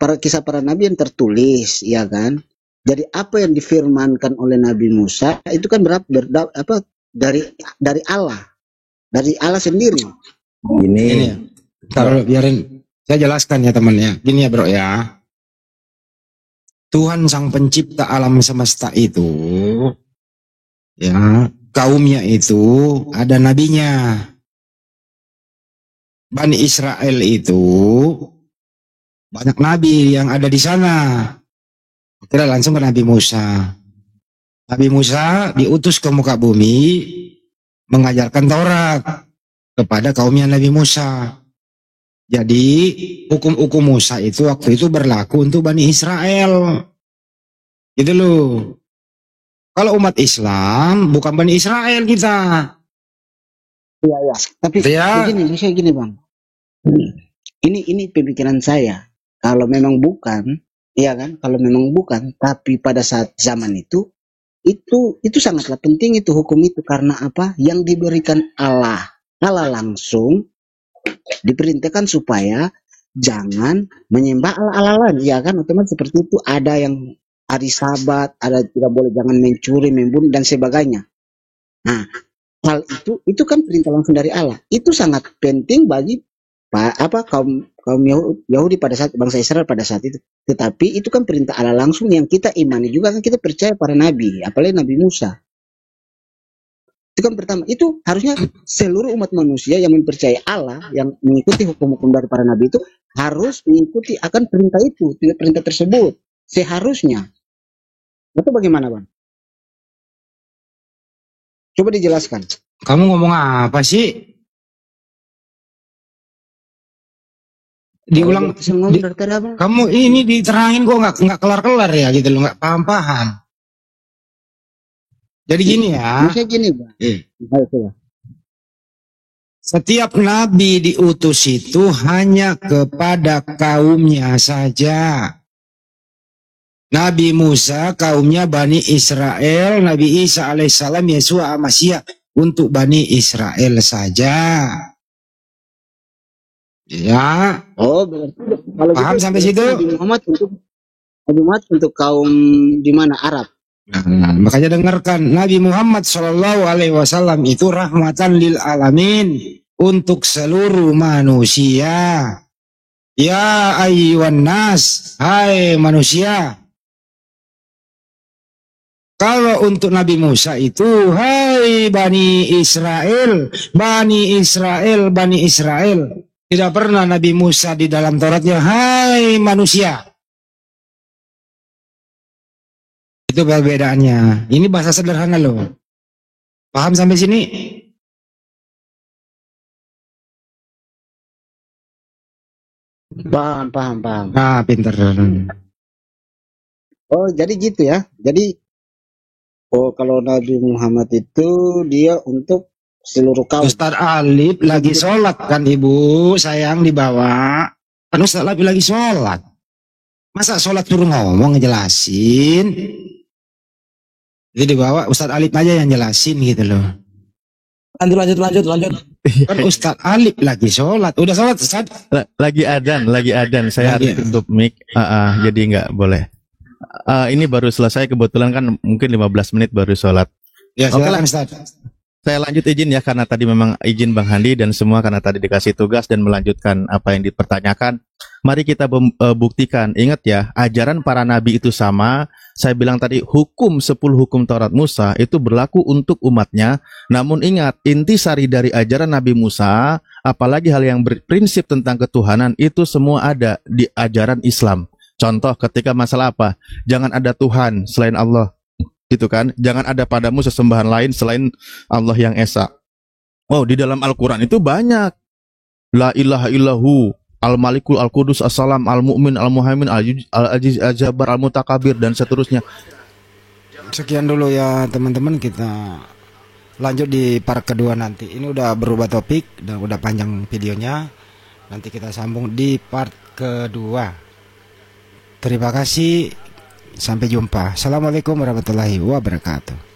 Speaker 7: para kisah para nabi yang tertulis, ya kan? Jadi apa yang difirmankan oleh Nabi Musa itu kan dari Allah sendiri.
Speaker 4: Ini
Speaker 3: Kalau biarin saya jelaskan ya teman-teman ya. Gini ya bro ya. Tuhan sang pencipta alam semesta itu, ya, kaumnya itu ada nabinya. Bani Israel itu banyak nabi yang ada di sana. Kita langsung ke Nabi Musa. Nabi Musa diutus ke muka bumi mengajarkan Taurat kepada kaumnya Nabi Musa. Jadi hukum-hukum Musa itu waktu itu berlaku untuk Bani Israel. Gitu loh. Kalau umat Islam bukan Bani Israel kita.
Speaker 7: Iya. Tapi gini Bang. Ini pemikiran saya. Kalau memang bukan, iya kan? Kalau memang bukan, tapi pada saat zaman itu sangatlah penting itu hukum itu, karena apa? Yang diberikan Allah langsung diperintahkan supaya jangan menyembah Allah lain, ya kan? Otomatis seperti itu. Ada yang hari Sabat, ada tidak boleh, jangan mencuri, membunuh dan sebagainya. Nah, hal itu kan perintah langsung dari Allah. Itu sangat penting bagi kaum Yahudi pada saat, bangsa Israel pada saat itu. Tetapi itu kan perintah Allah langsung yang kita imani juga, kan kita percaya para nabi, apalagi Nabi Musa. Itu kan pertama, itu harusnya seluruh umat manusia yang mempercayai Allah, yang mengikuti hukum-hukum dari para nabi itu harus mengikuti akan perintah itu, perintah tersebut seharusnya. Itu bagaimana Bang? Coba dijelaskan.
Speaker 3: Kamu ngomong apa sih? Diulang. Kamu ini diterangin kok nggak kelar-kelar ya gitu loh, nggak paham-paham. Jadi gini ya.
Speaker 7: Maksudnya gini Bang.
Speaker 3: Setiap nabi diutus itu hanya kepada kaumnya saja. Nabi Musa kaumnya Bani Israel, Nabi Isa alaihissalam, Yesus Masya untuk Bani Israel saja. Ya.
Speaker 7: Oh, berarti kalau
Speaker 3: paham
Speaker 7: gitu,
Speaker 3: sampai situ?
Speaker 7: Nabi Muhammad untuk kaum di mana? Arab.
Speaker 3: Nah, makanya dengarkan, Nabi Muhammad SAW itu rahmatan lil alamin untuk seluruh manusia. Ya ayyuhan nas, hai manusia. Kalau untuk Nabi Musa itu, hai Bani Israel, Bani Israel, Bani Israel. Tidak pernah Nabi Musa di dalam Tauratnya, hai manusia. Itu perbedaannya. Ini bahasa sederhana loh. Paham sampai sini?
Speaker 7: Paham, paham, paham.
Speaker 3: Ah, pinter.
Speaker 7: Oh, jadi gitu ya. Jadi, oh kalau Nabi Muhammad itu dia untuk seluruh kaum.
Speaker 3: Ustaz Alif lagi sholat kan ibu, sayang di bawah. Kan Ustaz Alif lagi sholat. Masa sholat turun ngomong ngejelasin? Jadi di bawah Ustaz Alif aja yang jelasin gitu loh.
Speaker 6: Lanjut.
Speaker 3: Kan Ustaz Alif lagi sholat. Udah sholat Ustaz?
Speaker 8: Lagi adan. Saya
Speaker 3: Lagi.
Speaker 8: harus tutup mic. Jadi nggak boleh. Ini baru selesai kebetulan kan mungkin 15 menit baru sholat.
Speaker 3: Ya
Speaker 8: Oke
Speaker 3: silakan
Speaker 8: lah.
Speaker 3: Ustaz.
Speaker 8: Saya lanjut izin ya karena tadi memang izin Bang Handi dan semua karena tadi dikasih tugas dan melanjutkan apa yang dipertanyakan. Mari kita buktikan. Ingat ya, ajaran para nabi itu sama. Saya bilang tadi hukum 10 hukum Taurat Musa itu berlaku untuk umatnya. Namun ingat, intisari dari ajaran Nabi Musa, apalagi hal yang berprinsip tentang ketuhanan itu semua ada di ajaran Islam. Contoh ketika masalah apa? Jangan ada Tuhan selain Allah. Gitu kan? Jangan ada padamu sesembahan lain selain Allah yang Esa. Oh, di dalam Al-Quran itu banyak. La ilaha illahu, Al-Malikul, Al-Qudus, As-Salam, Al-Mu'min, Al-Muhaimin, Al-Aziz, Al-Jabbar, Al-Mutakabir, dan seterusnya.
Speaker 3: Sekian dulu ya teman-teman, kita lanjut di part kedua nanti. Ini udah berubah topik dan udah panjang videonya. Nanti kita sambung di part kedua. Terima kasih. Sampai jumpa. Assalamualaikum warahmatullahi wabarakatuh.